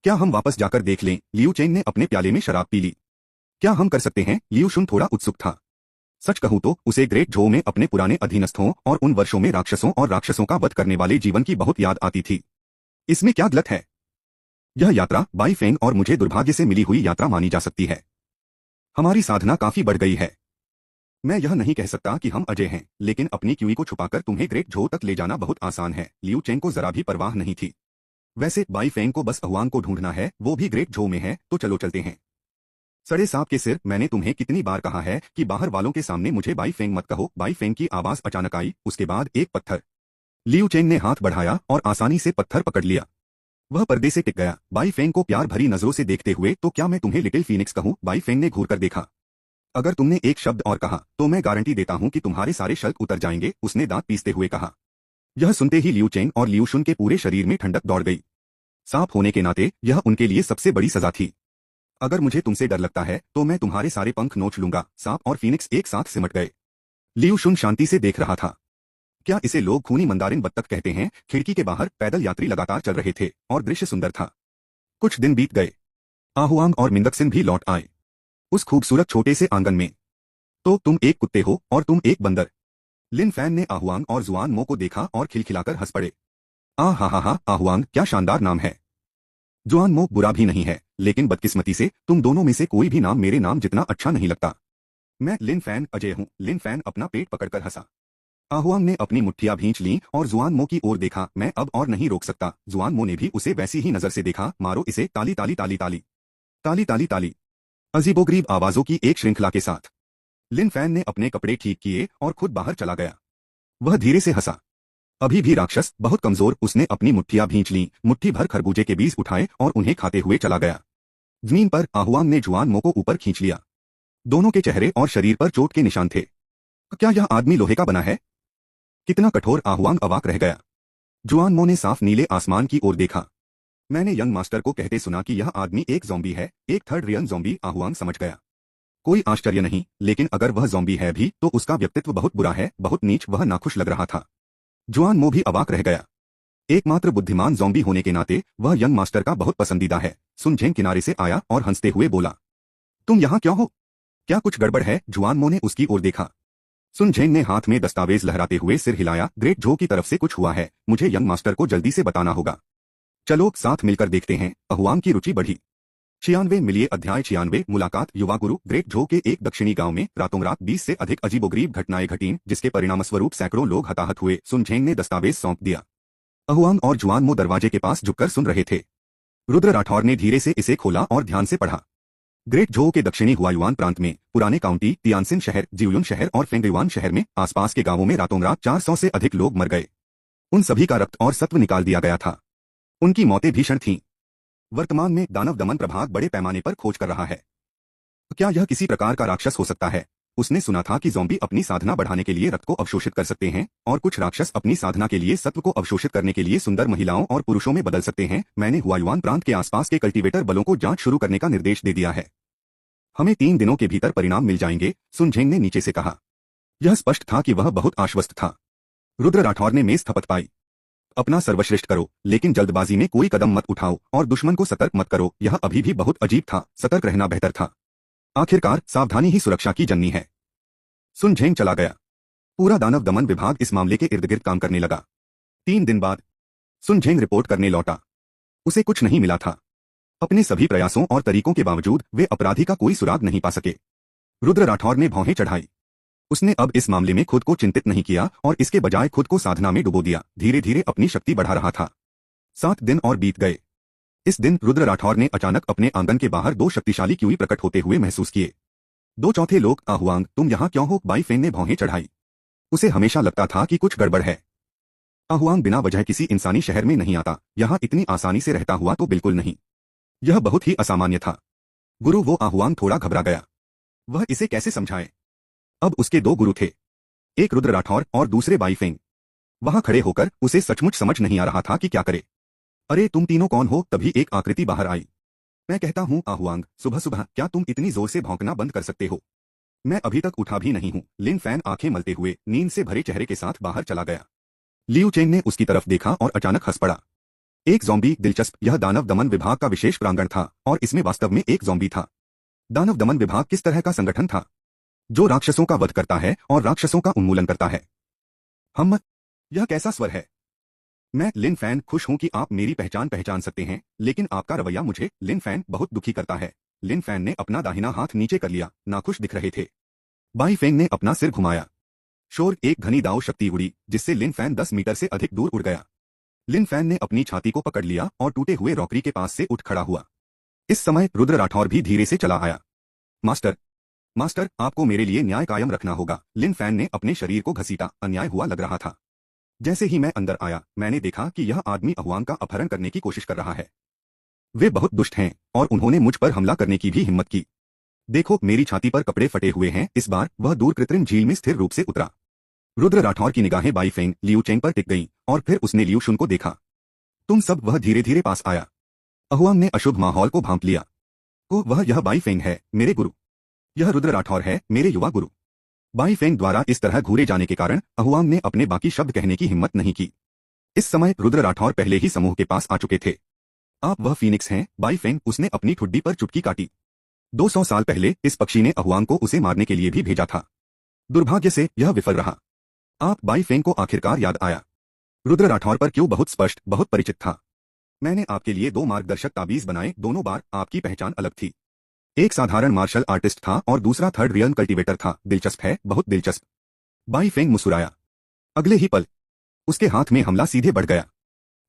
[SPEAKER 2] क्या हम वापस जाकर देख लें? लियू चेंग ने अपने प्याले में शराब पी ली। क्या हम कर सकते हैं? लियू शुन थोड़ा उत्सुक था। सच कहूं तो उसे ग्रेट झो में अपने पुराने अधीनस्थों और उन वर्षों में राक्षसों और राक्षसों का वध करने वाले जीवन की बहुत याद आती थी। इसमें क्या गलत है? यह यात्रा बाई फेंग और मुझे दुर्भाग्य से मिली हुई यात्रा मानी जा सकती है। हमारी साधना काफी बढ़ गई है। मैं यह नहीं कह सकता कि हम अजय हैं, लेकिन अपनी क्यूई को छुपाकर तुम्हें ग्रेट झो तक ले जाना बहुत आसान है। लियू चेंग को जरा भी परवाह नहीं थी। वैसे बाई फेंग को बस अहुआंग को ढूंढना है, वो भी ग्रेट झो में है, तो चलो चलते हैं। सड़े सांप के सिर, मैंने तुम्हें कितनी बार कहा है कि बाहर वालों के सामने मुझे बाई फेंग मत कहो। बाई फेंग की आवाज अचानक आई, उसके बाद एक पत्थर। लियू चेंग ने हाथ बढ़ाया और आसानी से पत्थर पकड़ लिया। वह पर्दे से टिक गया। बाई फेंग को प्यार भरी नजरों से देखते हुए, तो क्या मैं तुम्हें लिटिल फीनिक्स कहूं? बाई फेंग ने घूरकर देखा। अगर तुमने एक शब्द और कहा तो मैं गारंटी देता हूं कि तुम्हारे सारे शल्क उतर जाएंगे, उसने दांत पीसते हुए कहा। यह सुनते ही लियू चेंग और लियू शुन के पूरे शरीर में ठंडक दौड़ गई। सांप होने के नाते यह उनके लिए सबसे बड़ी सजा थी। अगर मुझे तुमसे डर लगता है तो मैं तुम्हारे सारे पंख नोच लूंगा। सांप और फीनिक्स एक साथ सिमट गए। लियू शुन शांति से देख रहा था। क्या इसे लोग खूनी मंदारिन बत्तख कहते हैं? खिड़की के बाहर पैदल यात्री लगातार चल रहे थे और दृश्य सुंदर था। कुछ दिन बीत गए। आहुआंग और मिंदक्सिन भी लौट आए उस खूबसूरत छोटे से आंगन में। तो तुम एक कुत्ते हो और तुम एक बंदर। लिन फैन ने आहुआंग और जुआन मो को देखा और खिलखिलाकर हंस पड़े। हा, आहुआंग, क्या शानदार नाम है। जुआन मो, बुरा भी नहीं है, लेकिन बदकिस्मती से तुम दोनों में से कोई भी नाम मेरे नाम जितना अच्छा नहीं लगता। मैं लिन फैन अजय हूं। लिन फैन अपना पेट पकड़कर हंसा। आहुआंग ने अपनी मुट्ठियां भींच लीं और जुआन मो की ओर देखा। मैं अब और नहीं रोक सकता। जुआन मो ने भी उसे वैसी ही नजर से देखा। मारो इसे, ताली ताली ताली ताली ताली ताली ताली। अजीबोगरीब आवाजों की एक श्रृंखला के साथ लिन फैन ने अपने कपड़े ठीक किए और खुद बाहर चला गया। वह धीरे से हंसा। अभी भी राक्षस, बहुत कमजोर। उसने अपनी मुट्ठियां भींच लीं, मुट्ठी भर खरबूजे के बीज उठाए और उन्हें खाते हुए चला गया। जमीन पर आहुआंग ने जुआन मो को ऊपर खींच लिया। दोनों के चेहरे और शरीर पर चोट के निशान थे। क्या यह आदमी लोहे का बना है? कितना कठोर! आहुआंग अवाक रह गया। जुआन मो ने साफ नीले आसमान की ओर देखा। मैंने यंग मास्टर को कहते सुना कि यह आदमी एक ज़ॉम्बी है, एक थर्ड रियल ज़ॉम्बी। आहुआंग समझ गया। कोई आश्चर्य नहीं, लेकिन अगर वह ज़ॉम्बी है भी तो उसका व्यक्तित्व बहुत बुरा है, बहुत नीच। वह नाखुश लग रहा था। जुआन मो भी अवाक रह गया। एकमात्र बुद्धिमान ज़ॉम्बी होने के नाते वह यंग मास्टर का बहुत पसंदीदा है। सुन झेंग किनारे से आया और हंसते हुए बोला, तुम यहाँ क्यों हो? क्या कुछ गड़बड़ है? जुआन मो ने उसकी ओर देखा। सुन झेंग ने हाथ में दस्तावेज लहराते हुए सिर हिलाया। ग्रेट झो की तरफ से कुछ हुआ है, मुझे यंग मास्टर को जल्दी से बताना होगा। चलो साथ मिलकर देखते हैं। आहुआंग की रुचि बढ़ी। 96 मिलिए अध्याय 96 मुलाकात। युवा गुरु। ग्रेट झो के एक दक्षिणी गांव में रातों रात 20 से अधिक अजीबोगरीब घटनाएं घटीं, जिसके परिणामस्वरूप सैकड़ों लोग हताहत हुए। सुन झेंग ने दस्तावेज सौंप दिया। आहुआंग और जुआन मो दरवाजे के पास झुककर सुन रहे थे। रुद्र राठौर ने धीरे से इसे खोला और ध्यान से पढ़ा। ग्रेट झो के दक्षिणी हुआयुआन प्रांत में पुराने काउंटी तियानसिन शहर, जियुन शहर और फेंगयुआन शहर में आसपास के गांवों में रातों रात 400 से अधिक लोग मर गए। उन सभी का रक्त और सत्व निकाल दिया गया था। उनकी मौतें भीषण थीं। वर्तमान में दानव दमन प्रभाग बड़े पैमाने पर खोज कर रहा है। क्या यह किसी प्रकार का राक्षस हो सकता है? उसने सुना था कि ज़ॉम्बी अपनी साधना बढ़ाने के लिए रक्त को अवशोषित कर सकते हैं और कुछ राक्षस अपनी साधना के लिए सत्व को अवशोषित करने के लिए सुंदर महिलाओं और पुरुषों में बदल सकते हैं। मैंने हुआयुआन प्रांत के आसपास के कल्टीवेटर बलों को जांच शुरू करने का निर्देश दे दिया है। हमें 3 दिनों के भीतर परिणाम मिल जाएंगे। सुन झेंग ने नीचे से कहा। यह स्पष्ट था कि वह बहुत आश्वस्त था। रुद्र राठौर ने मेज थपथ पाई। अपना सर्वश्रेष्ठ करो, लेकिन जल्दबाजी में कोई कदम मत उठाओ और दुश्मन को सतर्क मत करो। यह अभी भी बहुत अजीब था, सतर्क रहना बेहतर था। आखिरकार सावधानी ही सुरक्षा की जननी है। सुन झेंग चला गया। पूरा दानव दमन विभाग इस मामले के इर्द गिर्द काम करने लगा। 3 दिन बाद सुन झेंग रिपोर्ट करने लौटा। उसे कुछ नहीं मिला था। अपने सभी प्रयासों और तरीकों के बावजूद वे अपराधी का कोई सुराग नहीं पा सके। रुद्र राठौर ने भौहें चढ़ाई। उसने अब इस मामले में खुद को चिंतित नहीं किया और इसके बजाय खुद को साधना में डुबो दिया। धीरे धीरे अपनी शक्ति बढ़ा रहा था। 7 दिन और बीत गए। इस दिन रुद्र राठौर ने अचानक अपने आंगन के बाहर 2 शक्तिशाली क्यूई प्रकट होते हुए महसूस किए। 2 चौथे लोग। आहुआंग, तुम यहाँ क्यों हो? बाई फेन ने भौहें चढ़ाई। उसे हमेशा लगता था कि कुछ गड़बड़ है। आहुआंग बिना वजह किसी इंसानी शहर में नहीं आता, यहाँ इतनी आसानी से रहता हुआ तो बिल्कुल नहीं। यह बहुत ही असामान्य था। गुरु, वो आहुआंग थोड़ा घबरा गया। वह इसे कैसे समझाए? अब उसके 2 गुरु थे, एक रुद्र राठौर और दूसरे बाई फेंग। वहां खड़े होकर उसे सचमुच समझ नहीं आ रहा था कि क्या करे। अरे तुम तीनों कौन हो? तभी एक आकृति बाहर आई। मैं कहता हूं आहुआंग, सुबह सुबह क्या तुम इतनी जोर से भौंकना बंद कर सकते हो? मैं अभी तक उठा भी नहीं हूं। लिन फैन आंखें मलते हुए नींद से भरे चेहरे के साथ बाहर चला गया। लियू चेंग ने उसकी तरफ देखा और अचानक हंस पड़ा। एक ज़ॉम्बी? दिलचस्प। यह दानव दमन विभाग का विशेष प्रांगण था और इसमें वास्तव में एक ज़ॉम्बी था। दानव दमन विभाग किस तरह का संगठन था जो राक्षसों का वध करता है और राक्षसों का उन्मूलन करता है? हम, यह कैसा स्वर है? मैं लिन फैन, खुश हूं कि आप मेरी पहचान सकते हैं, लेकिन आपका रवैया मुझे, लिन फैन, बहुत दुखी करता है। लिन फैन ने अपना दाहिना हाथ नीचे कर लिया, नाखुश दिख रहे थे। बाई फेंग ने अपना सिर घुमाया। शोर, एक घनी दाव शक्ति उड़ी जिससे लिन फैन 10 मीटर से अधिक दूर उड़ गया। लिन फैन ने अपनी छाती को पकड़ लिया और टूटे हुए रॉकरी के पास से उठ खड़ा हुआ। इस समय रुद्र राठौर भी धीरे से चला आया। मास्टर, मास्टर, आपको मेरे लिए न्याय कायम रखना होगा। लिन फैन ने अपने शरीर को घसीटा। अन्याय हुआ लग रहा था। जैसे ही मैं अंदर आया, मैंने देखा कि यह आदमी आहुआंग का अपहरण करने की कोशिश कर रहा है। वे बहुत दुष्ट हैं और उन्होंने मुझ पर हमला करने की भी हिम्मत की। देखो, मेरी छाती पर कपड़े फटे हुए हैं। इस बार वह दूर कृत्रिम झील में स्थिर रूप से उतरा। रुद्र राठौर की निगाहें बाई फेंग, लियू चेंग पर टिक गईं और फिर उसने लियू शुन को देखा। तुम सब? वह धीरे धीरे पास आया। आहुआंग ने अशुभ माहौल को भांप लिया। ओह, वह यह बाई फेंग है, मेरे गुरु। यह रुद्र राठौर है, मेरे युवा गुरु। बाई फेंग द्वारा इस तरह घूरे जाने के कारण आहुआंग ने अपने बाकी शब्द कहने की हिम्मत नहीं की। इस समय रुद्र राठौर पहले ही समूह के पास आ चुके थे। आप वह फीनिक्स हैं, बाई फेंग? उसने अपनी ठुड्डी पर चुटकी काटी। 200 साल पहले इस पक्षी ने आहुआंग को उसे मारने के लिए भी भेजा था। दुर्भाग्य से यह विफल रहा। आप? बाई फेंग को आखिरकार याद आया। रुद्र राठौर पर क्यों? बहुत स्पष्ट, बहुत परिचित था। मैंने आपके लिए 2 मार्गदर्शक ताबीज बनाए। दोनों बार आपकी पहचान अलग थी। एक साधारण मार्शल आर्टिस्ट था और दूसरा थर्ड रियल्म कल्टीवेटर था। दिलचस्प है, बहुत दिलचस्प। बाई फेंग मुस्कुराया। अगले ही पल उसके हाथ में हमला सीधे बढ़ गया।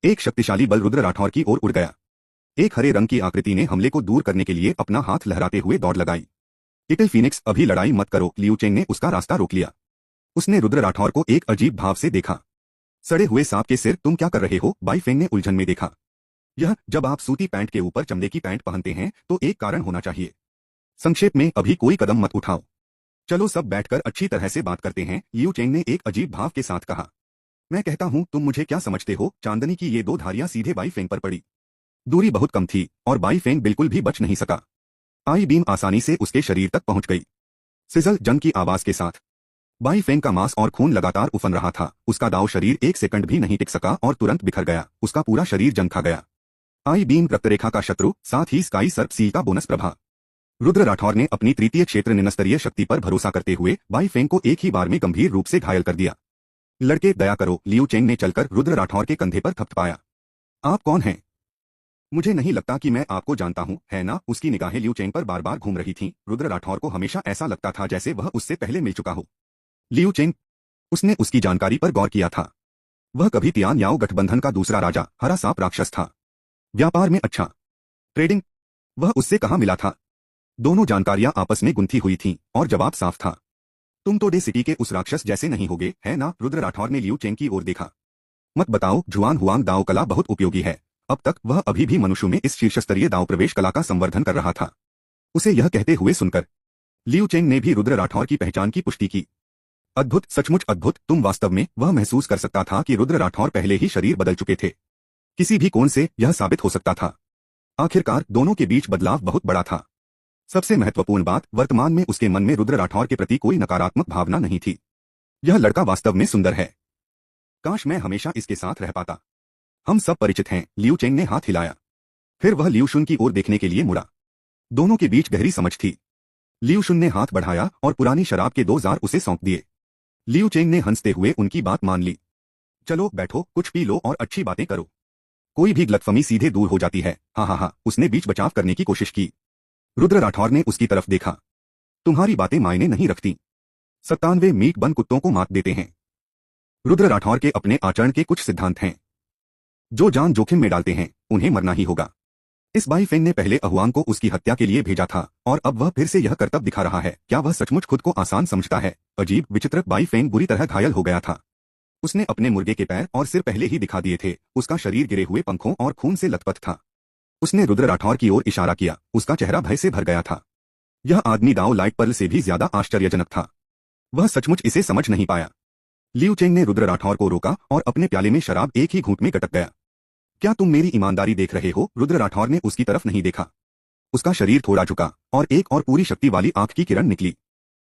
[SPEAKER 2] एक शक्तिशाली बल रुद्र राठौर की ओर उड़ गया। एक हरे रंग की आकृति ने हमले को दूर करने के लिए अपना हाथ लहराते हुए दौड़ लगाई। लिटिल फीनिक्स, अभी लड़ाई मत करो। लियू चेंग ने उसका रास्ता रोक लिया। उसने रुद्र राठौर को एक अजीब भाव से देखा। सड़े हुए सांप के सिर, तुम क्या कर रहे हो? बाई फेंग ने उलझन में देखा। यह, जब आप सूती पैंट के ऊपर चमड़े की पैंट पहनते हैं तो एक कारण होना चाहिए। संक्षेप में, अभी कोई कदम मत उठाओ। चलो सब बैठकर अच्छी तरह से बात करते हैं, लियू चेंग ने एक अजीब भाव के साथ कहा। मैं कहता हूं, तुम मुझे क्या समझते हो? चांदनी की ये 2 धारियां सीधे बाई फेंग पर पड़ी। दूरी बहुत कम थी और बाई फेंग बिल्कुल भी बच नहीं सका। आई बीम आसानी से उसके शरीर तक पहुंच गई। सिजल, जंग की आवाज के साथ बाई फेंग का मांस और खून लगातार उफन रहा था। उसका दाव शरीर 1 सेकंड भी नहीं टिक सका और तुरंत बिखर गया। उसका पूरा शरीर जंग खा गया। आई बीम रक्तरेखा का शत्रु, साथ ही स्काई सर्प सील का बोनस प्रभाव। रुद्र राठौर ने अपनी तृतीय क्षेत्र निम्नस्तरीय शक्ति पर भरोसा करते हुए बाई फेंग को एक ही बार में गंभीर रूप से घायल कर दिया। लड़के, दया करो। लियू चेंग ने चलकर रुद्र राठौर के कंधे पर थपथपाया। आप कौन हैं? मुझे नहीं लगता कि मैं आपको जानता हूं, है ना? उसकी निगाहें लियू चेंग पर बार बार घूम रही थीं। रुद्र राठौर को हमेशा ऐसा लगता था जैसे वह उससे पहले मिल चुका हो। Liu Cheng? उसने उसकी जानकारी पर गौर किया था। वह कभी तियान याओ गठबंधन का दूसरा राजा, हरा सांप राक्षस था। व्यापार में अच्छा। ट्रेडिंग? वह उससे कहाँ मिला था? दोनों जानकारियां आपस में गुंथी हुई थीं और जवाब साफ था। तुम तो डे सिटी के उस राक्षस जैसे नहीं होगे, है ना? रुद्र राठौर ने लियू चेंग की ओर देखा। मत बताओ, जुआन हुआंग दाव कला बहुत उपयोगी है। अब तक वह अभी भी मनुष्यों में इस शीर्षस्तरीय दाव प्रवेश कला का संवर्धन कर रहा था। उसे यह कहते हुए सुनकर लियू चेंग ने भी रुद्र राठौर की पहचान की पुष्टि की। अद्भुत, सचमुच अद्भुत। तुम वास्तव में? वह महसूस कर सकता था कि रुद्र राठौर पहले ही शरीर बदल चुके थे। किसी भी कोण से यह साबित हो सकता था। आखिरकार दोनों के बीच बदलाव बहुत बड़ा था। सबसे महत्वपूर्ण बात, वर्तमान में उसके मन में रुद्र राठौर के प्रति कोई नकारात्मक भावना नहीं थी। यह लड़का वास्तव में सुंदर है। काश मैं हमेशा इसके साथ रह पाता। हम सब परिचित हैं। लियू चेंग ने हाथ हिलाया। फिर वह लियू शुन की ओर देखने के लिए मुड़ा। दोनों के बीच गहरी समझ थी। लियू शुन ने हाथ बढ़ाया और पुरानी शराब के 2 जार उसे सौंप दिए। लियू चेंग ने हंसते हुए उनकी बात मान ली। चलो बैठो, कुछ पी लो और अच्छी बातें करो। कोई भी गलतफहमी सीधे दूर हो जाती है। हाँ, उसने बीच बचाव करने की कोशिश की। रुद्र राठौर ने उसकी तरफ देखा। तुम्हारी बातें मायने नहीं रखती। 97 मीट बंद कुत्तों को मात देते हैं। रुद्र राठौर के अपने आचरण के कुछ सिद्धांत हैं। जो जान जोखिम में डालते हैं उन्हें मरना ही होगा। इस बाई फेंग ने पहले अहुआंग को उसकी हत्या के लिए भेजा था और अब वह फिर से यह करतब दिखा रहा है। क्या वह सचमुच खुद को आसान समझता है? अजीब विचित्र। बाई फेंग बुरी तरह घायल हो गया था। उसने अपने मुर्गे के पैर और सिर पहले ही दिखा दिए थे। उसका शरीर गिरे हुए पंखों और खून से लथपथ था। उसने रुद्र राठौर की ओर इशारा किया। उसका चेहरा भय से भर गया था। यह आदमी दाओ लाइट पर्ल से भी ज्यादा आश्चर्यजनक था। वह सचमुच इसे समझ नहीं पाया। लियू चेंग ने रुद्र राठौर को रोका और अपने प्याले में शराब एक ही घूंट में गटक गया। क्या तुम मेरी ईमानदारी देख रहे हो? रुद्र राठौर ने उसकी तरफ नहीं देखा। उसका शरीर थोड़ा झुका और एक और पूरी शक्ति वाली आंख की किरण निकली।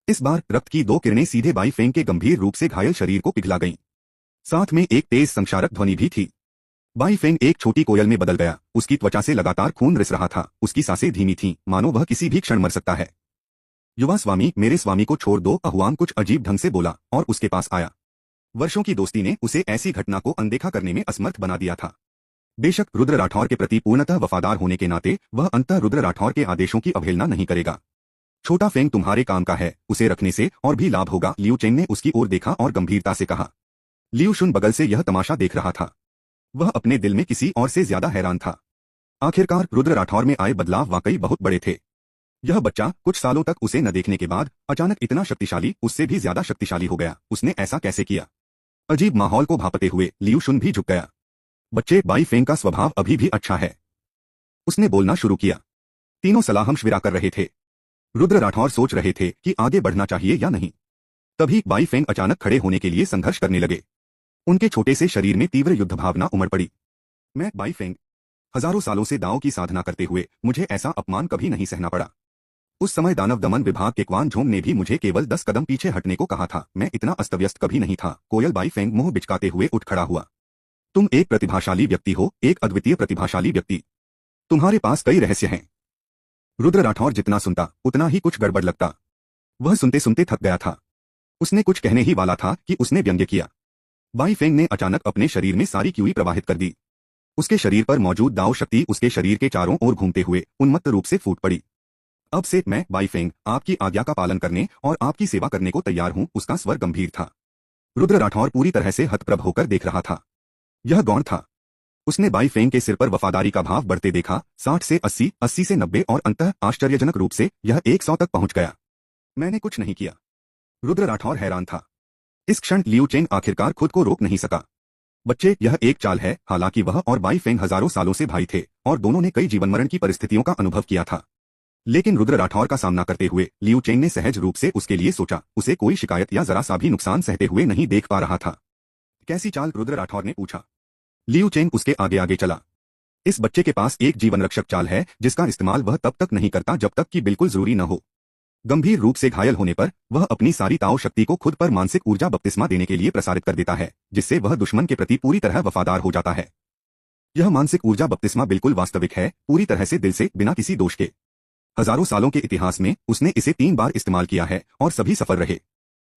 [SPEAKER 2] इस बार रक्त की 2 किरणें सीधे बाई फेंग के गंभीर रूप से घायल शरीर को पिघला गईं। साथ में एक तेज संक्षारक ध्वनि भी थी। बाई फेंग एक छोटी कोयल में बदल गया। उसकी त्वचा से लगातार खून रिस रहा था। उसकी सांसें धीमी थीं, मानो वह किसी भी क्षण मर सकता है। युवा स्वामी, मेरे स्वामी को छोड़ दो। अहुआंग कुछ अजीब ढंग से बोला और उसके पास आया। वर्षों की दोस्ती ने उसे ऐसी घटना को अनदेखा करने में असमर्थ बना दिया था। बेशक रुद्र राठौर के प्रति पूर्णतः वफादार होने के नाते वह अंततः रुद्र राठौर के आदेशों की अवहेलना नहीं करेगा। छोटा फेंग तुम्हारे काम का है, उसे रखने से और भी लाभ होगा। लियू चेंग ने उसकी ओर देखा और गंभीरता से कहा। लियू शुन बगल से यह तमाशा देख रहा था। वह अपने दिल में किसी और से ज्यादा हैरान था। आखिरकार रुद्र राठौर में आए बदलाव वाकई बहुत बड़े थे। यह बच्चा कुछ सालों तक उसे न देखने के बाद अचानक इतना शक्तिशाली, उससे भी ज्यादा शक्तिशाली हो गया। उसने ऐसा कैसे किया? अजीब माहौल को भांपते हुए लियू शुन भी झुक गया। बच्चे, बाई फेंग का स्वभाव अभी भी अच्छा है। उसने बोलना शुरू किया। तीनों सलाहमशविरा कर रहे थे। रुद्र राठौर सोच रहे थे कि आगे बढ़ना चाहिए या नहीं। तभी बाई फेंग अचानक खड़े होने के लिए संघर्ष करने लगे। उनके छोटे से शरीर में तीव्र युद्ध भावना उमड़ पड़ी। मैं बाई फेंग, हजारों सालों से दाओ की साधना करते हुए मुझे ऐसा अपमान कभी नहीं सहना पड़ा। उस समय दानव दमन विभाग के क्वान झोंग ने भी मुझे केवल 10 कदम पीछे हटने को कहा था। मैं इतना अस्तव्यस्त कभी नहीं था। कोयल बाई फेंग मुंह बिचकाते हुए उठ खड़ा हुआ। तुम एक प्रतिभाशाली व्यक्ति हो, एक अद्वितीय प्रतिभाशाली व्यक्ति। तुम्हारे पास कई रहस्य हैं। रुद्र राठौर जितना सुनता उतना ही कुछ गड़बड़ लगता। वह सुनते सुनते थक गया था। उसने कुछ कहने ही वाला था कि उसने व्यंग्य किया। बाई फेंग ने अचानक अपने शरीर में सारी क्यूई प्रवाहित कर दी। उसके शरीर पर मौजूद दाओ शक्ति उसके शरीर के चारों ओर घूमते हुए उन्मत्त रूप से फूट पड़ी। अब से मैं बाई फेंग आपकी आज्ञा का पालन करने और आपकी सेवा करने को तैयार हूं। उसका स्वर गंभीर था। रुद्र राठौर पूरी तरह से हतप्रभ होकर देख रहा था। यह गौण था। उसने बाई फेंग के सिर पर वफादारी का भाव बढ़ते देखा। 60 से 80, 80 से 90 और अंततः आश्चर्यजनक रूप से यह 100 तक पहुंच गया। मैंने कुछ नहीं किया। रुद्र राठौर हैरान था। इस क्षण लियू चेंग आखिरकार खुद को रोक नहीं सका। बच्चे, यह एक चाल है। हालांकि वह और बाई फेंग हजारों सालों से भाई थे और दोनों ने कई जीवन मरण की परिस्थितियों का अनुभव किया था। लेकिन रुद्र राठौर का सामना करते हुए लियू चेंग ने सहज रूप से उसके लिए सोचा। उसे कोई शिकायत या जरा सा भी नुकसान सहते हुए नहीं देख पा रहा था। कैसी चाल? रुद्र राठौर ने पूछा। लियू चेंग उसके आगे आगे चला। इस बच्चे के पास एक जीवन रक्षक चाल है जिसका इस्तेमाल वह तब तक नहीं करता जब तक कि बिल्कुल जरूरी न हो। गंभीर रूप से घायल होने पर वह अपनी सारी ताओ शक्ति को खुद पर मानसिक ऊर्जा बपतिस्मा देने के लिए प्रसारित कर देता है, जिससे वह दुश्मन के प्रति पूरी तरह वफादार हो जाता है। यह मानसिक ऊर्जा बपतिस्मा बिल्कुल वास्तविक है, पूरी तरह से दिल से, बिना किसी दोष के। हजारों सालों के इतिहास में उसने इसे 3 बार इस्तेमाल किया है और सभी सफल रहे।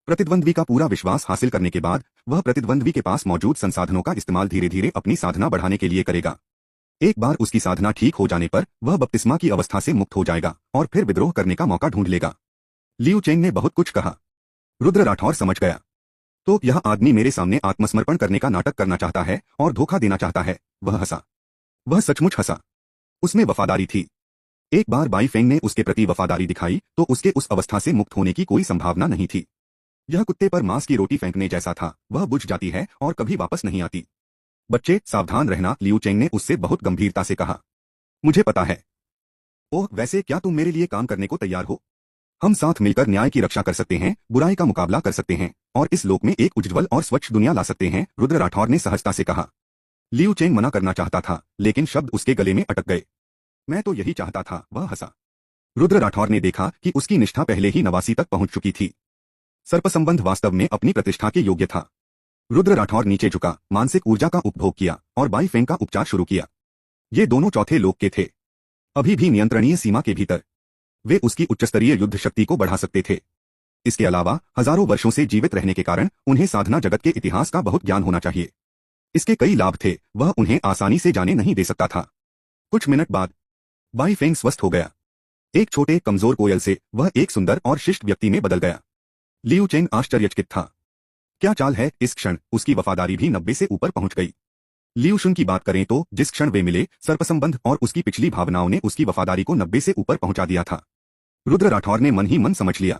[SPEAKER 2] प्रतिद्वंद्वी का पूरा विश्वास हासिल करने के बाद वह प्रतिद्वंद्वी के पास मौजूद संसाधनों का इस्तेमाल धीरे धीरे अपनी साधना बढ़ाने के लिए करेगा। एक बार उसकी साधना ठीक हो जाने पर वह बपतिस्मा की अवस्था से मुक्त हो जाएगा और फिर विद्रोह करने का मौका ढूंढ लेगा। लियू चेंग ने बहुत कुछ कहा। रुद्र राठौर समझ गया। तो यह आदमी मेरे सामने आत्मसमर्पण करने का नाटक करना चाहता है और धोखा देना चाहता है। वह हंसा। वह सचमुच हंसा। उसमें वफादारी थी। एक बार बाई फेंग ने उसके प्रति वफादारी दिखाई तो उसके उस अवस्था से मुक्त होने की कोई संभावना नहीं थी। यह कुत्ते पर मांस की रोटी फेंकने जैसा था। वह बुझ जाती है और कभी वापस नहीं आती। बच्चे, सावधान रहना, लियू चेंग ने उससे बहुत गंभीरता से कहा। मुझे पता है। ओह, वैसे क्या तुम मेरे लिए काम करने को तैयार हो? हम साथ मिलकर न्याय की रक्षा कर सकते हैं, बुराई का मुकाबला कर सकते हैं और इस लोक में एक उज्ज्वल और स्वच्छ दुनिया ला सकते हैं, रुद्र राठौर ने सहजता से कहा। लियू चेंग मना करना चाहता था लेकिन शब्द उसके गले में अटक गए। मैं तो यही चाहता था, वह हंसा। रुद्र राठौर ने देखा कि उसकी निष्ठा पहले ही 89 तक पहुंच चुकी थी। सर्पसंबंध वास्तव में अपनी प्रतिष्ठा के योग्य था। रुद्र राठौर नीचे झुका, मानसिक ऊर्जा का उपभोग किया और बाई फेंग का उपचार शुरू किया। ये दोनों चौथे लोक के थे, अभी भी नियंत्रणीय सीमा के भीतर। वे उसकी उच्चस्तरीय युद्ध शक्ति को बढ़ा सकते थे। इसके अलावा हजारों वर्षों से जीवित रहने के कारण उन्हें साधना जगत के इतिहास का बहुत ज्ञान होना चाहिए। इसके कई लाभ थे, वह उन्हें आसानी से जाने नहीं दे सकता था। कुछ मिनट बाद बाई फेंग स्वस्थ हो गया। एक छोटे कमजोर कोयल से वह एक सुंदर और शिष्ट व्यक्ति में बदल गया। लियू चेंग आश्चर्यचकित था। क्या चाल है। इस क्षण उसकी वफादारी भी 90 से ऊपर पहुंच गई। लियू शुन की बात करें तो जिस क्षण वे मिले, सर्पसंबंध और उसकी पिछली भावनाओं ने उसकी वफादारी को 90 से ऊपर पहुंचा दिया था। रुद्र राठौर ने मन ही मन समझ लिया,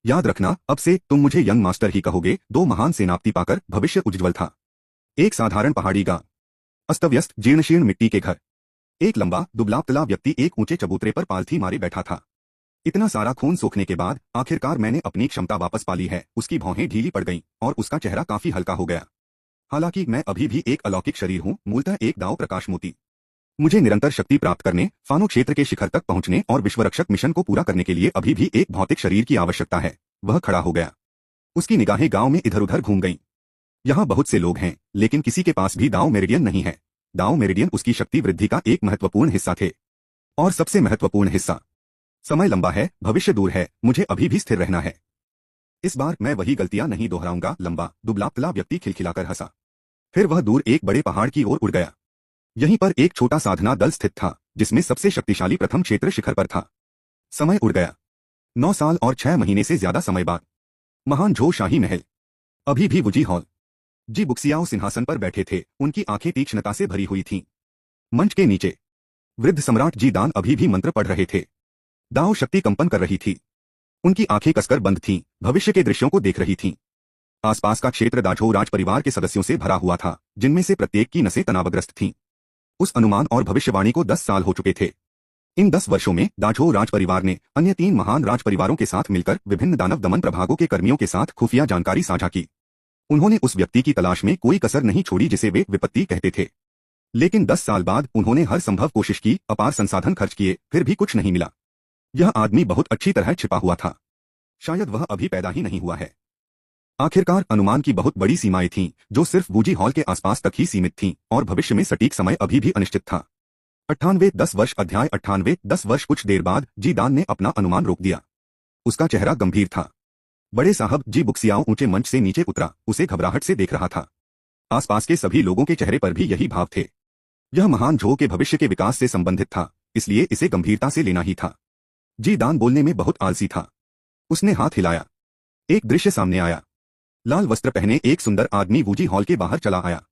[SPEAKER 2] याद रखना, अब से तुम मुझे यंग मास्टर ही कहोगे। दो महान सेनापति पाकर भविष्य उज्ज्वल था। एक साधारण पहाड़ी गांव, अस्तव्यस्त जीर्णशीर्ण मिट्टी के घर। एक लंबा दुबला-पतला व्यक्ति एक ऊंचे चबूतरे पर पालथी मारे बैठा था। इतना सारा खून सोखने के बाद आखिरकार मैंने अपनी क्षमता वापस पा ली है। उसकी भौहें ढीली पड़ गईं और उसका चेहरा काफी हल्का हो गया। हालांकि मैं अभी भी एक अलौकिक शरीर हूं, मूलतः एक दाव प्रकाश मोती। मुझे निरंतर शक्ति प्राप्त करने, फानो क्षेत्र के शिखर तक पहुंचने और विश्वरक्षक मिशन को पूरा करने के लिए अभी भी एक भौतिक शरीर की आवश्यकता है। वह खड़ा हो गया। उसकी निगाहें गांव में इधर उधर घूम गईं। यहाँ बहुत से लोग हैं, लेकिन किसी के पास भी दाव मेरिडियन नहीं है। दाव मेरिडियन उसकी शक्ति वृद्धि का एक महत्वपूर्ण हिस्सा थे। और सबसे महत्वपूर्ण हिस्सा, समय लंबा है, भविष्य दूर है, मुझे अभी भी स्थिर रहना है। इस बार मैं वही गलतियां नहीं दोहराऊंगा। लंबा दुबला-पतला व्यक्ति खिलखिलाकर हंसा। फिर वह दूर एक बड़े पहाड़ की ओर उड़ गया। यहीं पर एक छोटा साधना दल स्थित था, जिसमें सबसे शक्तिशाली प्रथम क्षेत्र शिखर पर था। समय उड़ गया। 9 साल और 6 महीने से ज्यादा समय बाद महान झो शाही महल, अभी भी वुजी हॉल। जी बुक्सियाओ सिंहासन पर बैठे थे, उनकी आंखें तीक्ष्णता से भरी हुई थीं। मंच के नीचे वृद्ध सम्राट जी दान अभी भी मंत्र पढ़ रहे थे। दाओ शक्ति कंपन कर रही थी। उनकी आंखें कसकर बंद थीं, भविष्य के दृश्यों को देख रही थीं। आसपास का क्षेत्र दाझो राज परिवार के सदस्यों से भरा हुआ था, जिनमें से प्रत्येक की नसें तनावग्रस्त थीं। उस अनुमान और भविष्यवाणी को 10 साल हो चुके थे। इन 10 वर्षों में दाझो राज परिवार ने अन्य 3 महान राज परिवारों के साथ मिलकर विभिन्न दानव दमन प्रभागों के कर्मियों के साथ खुफिया जानकारी साझा की। उन्होंने उस व्यक्ति की तलाश में कोई कसर नहीं छोड़ी जिसे वे विपत्ति कहते थे। लेकिन 10 साल बाद उन्होंने हर संभव कोशिश की, अपार संसाधन खर्च किए, फिर भी कुछ नहीं मिला। यह आदमी बहुत अच्छी तरह छिपा हुआ था। शायद वह अभी पैदा ही नहीं हुआ है। आखिरकार अनुमान की बहुत बड़ी सीमाएं थीं, जो सिर्फ वूजी हॉल के आसपास तक ही सीमित थीं, और भविष्य में सटीक समय अभी भी अनिश्चित था। 98 10 वर्ष अध्याय 98 10 वर्ष। कुछ देर बाद जी दान ने अपना अनुमान रोक दिया। उसका चेहरा गंभीर था। बड़े साहब, जी बुक्सियाओ ऊंचे मंच से नीचे उतरा, उसे घबराहट से देख रहा था। आसपास के सभी लोगों के चेहरे पर भी यही भाव थे। यह महान झो के भविष्य के विकास से संबंधित था, इसलिए इसे गंभीरता से लेना ही था। जी दान बोलने में बहुत आलसी था। उसने हाथ हिलाया। एक दृश्य सामने आया। लाल वस्त्र पहने एक सुंदर आदमी वूजी हॉल के बाहर चला आया।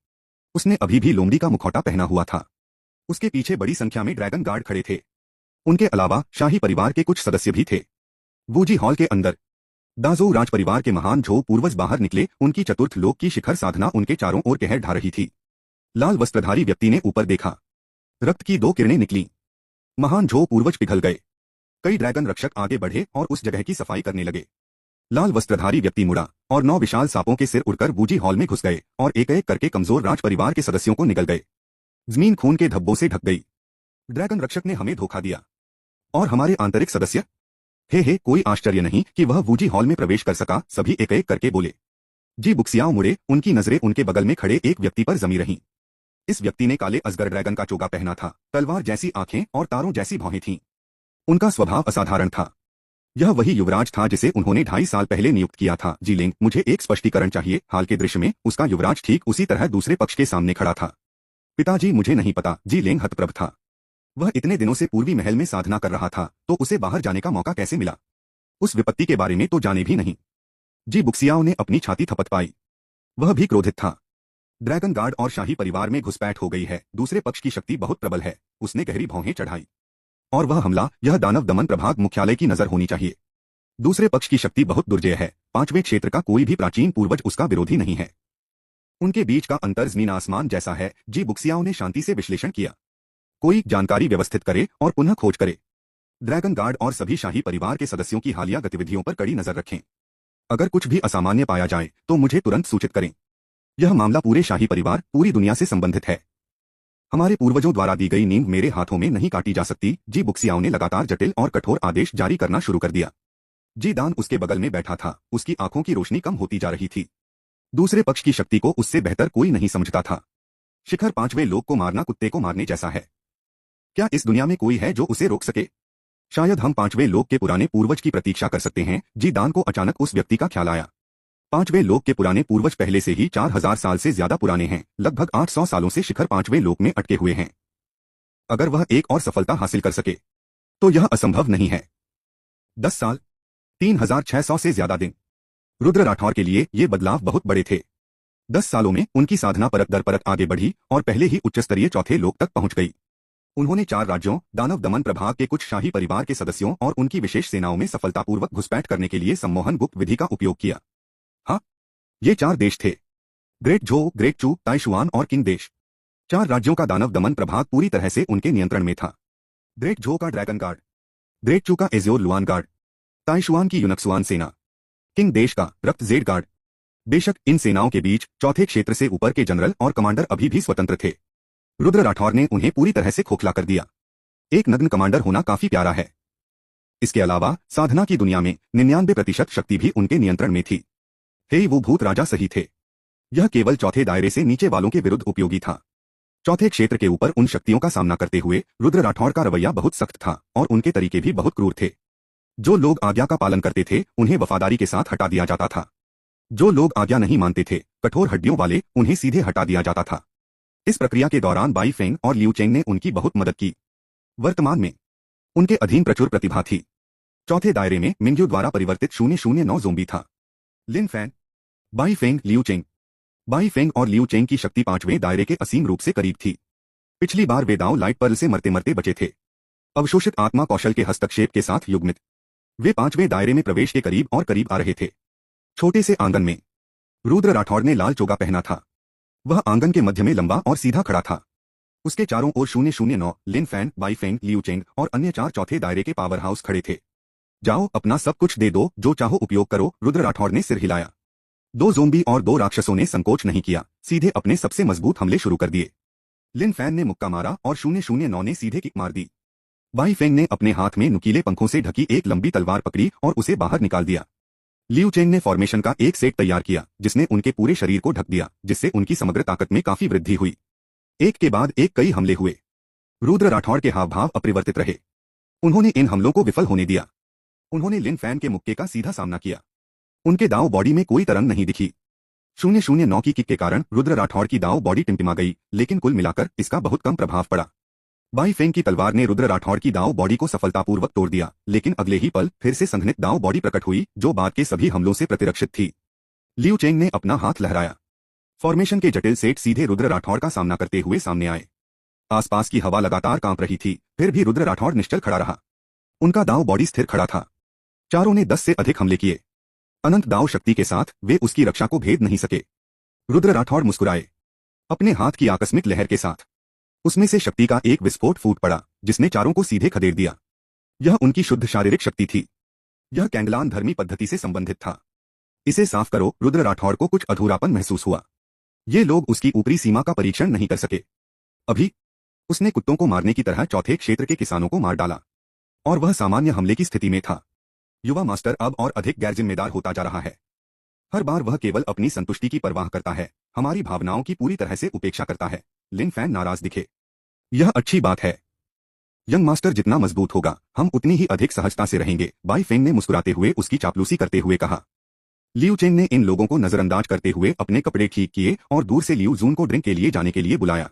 [SPEAKER 2] उसने अभी भी लोमड़ी का मुखौटा पहना हुआ था। उसके पीछे बड़ी संख्या में ड्रैगन गार्ड खड़े थे। उनके अलावा शाही परिवार के कुछ सदस्य भी थे। वूजी हॉल के अंदर दाजो राज परिवार के महान झो पूर्वज बाहर निकले। उनकी चतुर्थ लोक की शिखर साधना उनके चारों ओर कहर ढा रही थी। लाल वस्त्रधारी व्यक्ति ने ऊपर देखा। रक्त की 2 किरणें निकली। महान झो पूर्वज पिघल गए। कई ड्रैगन रक्षक आगे बढ़े और उस जगह की सफाई करने लगे। लाल वस्त्रधारी व्यक्ति मुड़ा और 9 विशाल सांपों के सिर उड़कर वूजी हॉल में घुस गए और एक एक करके कमजोर राज परिवार के सदस्यों को निगल गए। जमीन खून के धब्बों से ढक गई। ड्रैगन रक्षक ने हमें धोखा दिया। और हमारे आंतरिक सदस्य? हे, कोई आश्चर्य नहीं कि वह वूजी हॉल में प्रवेश कर सका, सभी एक एक करके बोले। जी बुक्सियाओ मुड़े, उनकी नजरें उनके बगल में खड़े एक व्यक्ति पर जमी रहीं। इस व्यक्ति ने काले अजगर ड्रैगन का चोगा पहना था, तलवार जैसी आंखें और तारों जैसी भौहें थीं। उनका स्वभाव असाधारण था। यह वही युवराज था जिसे उन्होंने 2.5 साल पहले नियुक्त किया था। जी लिंग, मुझे एक स्पष्टीकरण चाहिए। हाल के दृश्य में उसका युवराज ठीक उसी तरह दूसरे पक्ष के सामने खड़ा था। पिताजी, मुझे नहीं पता। जी लिंग हतप्रभ था। वह इतने दिनों से पूर्वी महल में साधना कर रहा था, तो उसे बाहर जाने का मौका कैसे मिला? उस विपत्ति के बारे में तो जाने भी नहीं। जी बुक्सियाओ ने अपनी छाती थपथपाई। वह भी क्रोधित था। ड्रैगन गार्ड और शाही परिवार में घुसपैठ हो गई है। दूसरे पक्ष की शक्ति बहुत प्रबल है। उसने गहरी भौहें चढ़ाई। और वह हमला, यह दानव दमन प्रभाग मुख्यालय की नजर होनी चाहिए। दूसरे पक्ष की शक्ति बहुत दुर्जय है। 5वें क्षेत्र का कोई भी प्राचीन पूर्वज उसका विरोधी नहीं है। उनके बीच का अंतर जमीन आसमान जैसा है। जी बुक्सियाओ ने शांति से विश्लेषण किया। कोई जानकारी व्यवस्थित करे और पुनः खोज करे। ड्रैगन गार्ड और सभी शाही परिवार के सदस्यों की हालिया गतिविधियों पर कड़ी नजर रखें। अगर कुछ भी असामान्य पाया जाए तो मुझे तुरंत सूचित करें। यह मामला पूरे शाही परिवार, पूरी दुनिया से संबंधित है। हमारे पूर्वजों द्वारा दी गई नींद मेरे हाथों में नहीं काटी जा सकती। जी बुक्सियाओ ने लगातार जटिल और कठोर आदेश जारी करना शुरू कर दिया। जी दान उसके बगल में बैठा था, उसकी आंखों की रोशनी कम होती जा रही थी। दूसरे पक्ष की शक्ति को उससे बेहतर कोई नहीं समझता था। शिखर पांचवें लोक को मारना कुत्ते को मारने जैसा है। क्या इस दुनिया में कोई है जो उसे रोक सके? शायद हम पांचवें लोक के पुराने पूर्वज की प्रतीक्षा कर सकते हैं। जी दान को अचानक उस व्यक्ति का ख्याल आया। पांचवें लोक के पुराने पूर्वज पहले से ही 4000 साल से ज्यादा पुराने हैं। लगभग 800 सालों से शिखर पांचवें लोक में अटके हुए हैं। अगर वह एक और सफलता हासिल कर सके तो यह असंभव नहीं है। 10 साल, 3600 से ज्यादा दिन। रुद्र राठौर के लिए ये बदलाव बहुत बड़े थे। 10 सालों में उनकी साधना परत दर परत आगे बढ़ी और पहले ही उच्च स्तरीय चौथे लोक तक पहुंच गई। उन्होंने 4 राज्यों, दानव दमन प्रभाग के कुछ शाही परिवार के सदस्यों और उनकी विशेष सेनाओं में सफलतापूर्वक घुसपैठ करने के लिए सम्मोहन गुप्त विधि का उपयोग किया। हाँ, ये 4 देश थे: ग्रेट झो, ग्रेट चू, ताइशुआन और किंग देश। 4 राज्यों का दानव दमन प्रभाग पूरी तरह से उनके नियंत्रण में था। ग्रेट झो का ड्रैगन गार्ड, ग्रेट चू का एजियोर लुआन गार्ड, ताइशुआन की यूनक्सुआन सेना, किंग देश का रक्त जेड गार्ड। बेशक इन सेनाओं के बीच चौथे क्षेत्र से ऊपर के जनरल और कमांडर अभी भी स्वतंत्र थे। रुद्र राठौर ने उन्हें पूरी तरह से खोखला कर दिया। एक नग्न कमांडर होना काफी प्यारा है। इसके अलावा साधना की दुनिया में 99% शक्ति भी उनके नियंत्रण में थी। हे वो भूत राजा सही थे। यह केवल चौथे दायरे से नीचे वालों के विरुद्ध उपयोगी था। चौथे क्षेत्र के ऊपर उन शक्तियों का सामना करते हुए रुद्र राठौर का रवैया बहुत सख्त था और उनके तरीके भी बहुत क्रूर थे। जो लोग आज्ञा का पालन करते थे उन्हें वफादारी के साथ हटा दिया जाता था। जो लोग आज्ञा नहीं मानते थे, कठोर हड्डियों वाले, उन्हें सीधे हटा दिया जाता था। इस प्रक्रिया के दौरान बाई फेंग और लियू चेंग ने उनकी बहुत मदद की। वर्तमान में उनके अधीन प्रचुर प्रतिभा थी। चौथे दायरे में मिंग्यू द्वारा परिवर्तित 009 ज़ोंबी था। Lin Fan, Bai Feng, Liu Cheng. Bai Feng और लियू चेंग की शक्ति 5वें दायरे के असीम रूप से करीब थी। पिछली बार वे दाओ लाइट पर्ल से मरते मरते बचे थे। अवशोषित आत्मा कौशल के हस्तक्षेप के साथ युग्मित वे 5वें दायरे में प्रवेश के करीब और करीब आ रहे थे। छोटे से आंगन में रुद्र राठौर ने लाल चोगा पहना था। वह आंगन के मध्य में लंबा और सीधा खड़ा था। उसके चारों ओर 009, Lin Fan, Bai Feng, Liu Cheng और अन्य 4 चौथे दायरे के पावर हाउस खड़े थे। जाओ, अपना सब कुछ दे दो, जो चाहो उपयोग करो, रुद्र राठौर ने सिर हिलाया। 2 ज़ोंबी और 2 राक्षसों ने संकोच नहीं किया, सीधे अपने सबसे मजबूत हमले शुरू कर दिए। लिन फैन ने मुक्का मारा और 009 ने सीधे किक मार दी। बाई फेंग ने अपने हाथ में नुकीले पंखों से ढकी एक लंबी तलवार पकड़ी और उसे बाहर निकाल दिया। लियू चेंग ने फॉर्मेशन का एक सेट तैयार किया जिसने उनके पूरे शरीर को ढक दिया, जिससे उनकी समग्र ताकत में काफी वृद्धि हुई। एक के बाद एक कई हमले हुए। रुद्र राठौर के हाव भाव अपरिवर्तित रहे। उन्होंने इन हमलों को विफल होने दिया। उन्होंने लिन फैन के मुक्के का सीधा सामना किया। उनके दांव बॉडी में कोई तरंग नहीं दिखी। 009 की किक के कारण रुद्र राठौर की दांव बॉडी टिमटिमा गई, लेकिन कुल मिलाकर इसका बहुत कम प्रभाव पड़ा। बाई फेंग की तलवार ने रुद्र राठौर की दांव बॉडी को सफलतापूर्वक तोड़ दिया, लेकिन अगले ही पल फिर से संघनित दांव बॉडी प्रकट हुई जो बाद के सभी हमलों से प्रतिरक्षित थी। लियू चेंग ने अपना हाथ लहराया। फॉर्मेशन के जटिल सेट सीधे रुद्र राठौर का सामना करते हुए सामने आए। आसपास की हवा लगातार कांप रही थी, फिर भी रुद्र राठौर निश्चल खड़ा रहा। उनका दांव बॉडी स्थिर खड़ा था। चारों ने 10 से अधिक हमले किए। अनंत दांव शक्ति के साथ वे उसकी रक्षा को भेद नहीं सके। रुद्र राठौर मुस्कुराए। अपने हाथ की आकस्मिक लहर के साथ उसमें से शक्ति का एक विस्फोट फूट पड़ा, जिसने चारों को सीधे खदेड़ दिया। यह उनकी शुद्ध शारीरिक शक्ति थी। यह कैंगलान धर्मी पद्धति से संबंधित था। इसे साफ करो। रुद्र राठौर को कुछ अधूरापन महसूस हुआ। ये लोग उसकी ऊपरी सीमा का परीक्षण नहीं कर सके। अभी उसने कुत्तों को मारने की तरह चौथे क्षेत्र के किसानों को मार डाला और वह सामान्य हमले की स्थिति में था। युवा मास्टर अब और अधिक गैर जिम्मेदार होता जा रहा है। हर बार वह केवल अपनी संतुष्टि की परवाह करता है, हमारी भावनाओं की पूरी तरह से उपेक्षा करता है। लिन फैन नाराज दिखे। यह अच्छी बात है। यंग मास्टर जितना मजबूत होगा, हम उतनी ही अधिक सहजता से रहेंगे, बाई फेंग ने मुस्कुराते हुए उसकी चापलूसी करते हुए कहा। लियू चेंग ने इन लोगों को नजरअंदाज करते हुए अपने कपड़े ठीक किए और दूर से लियू जून को ड्रिंक के लिए जाने के लिए बुलाया।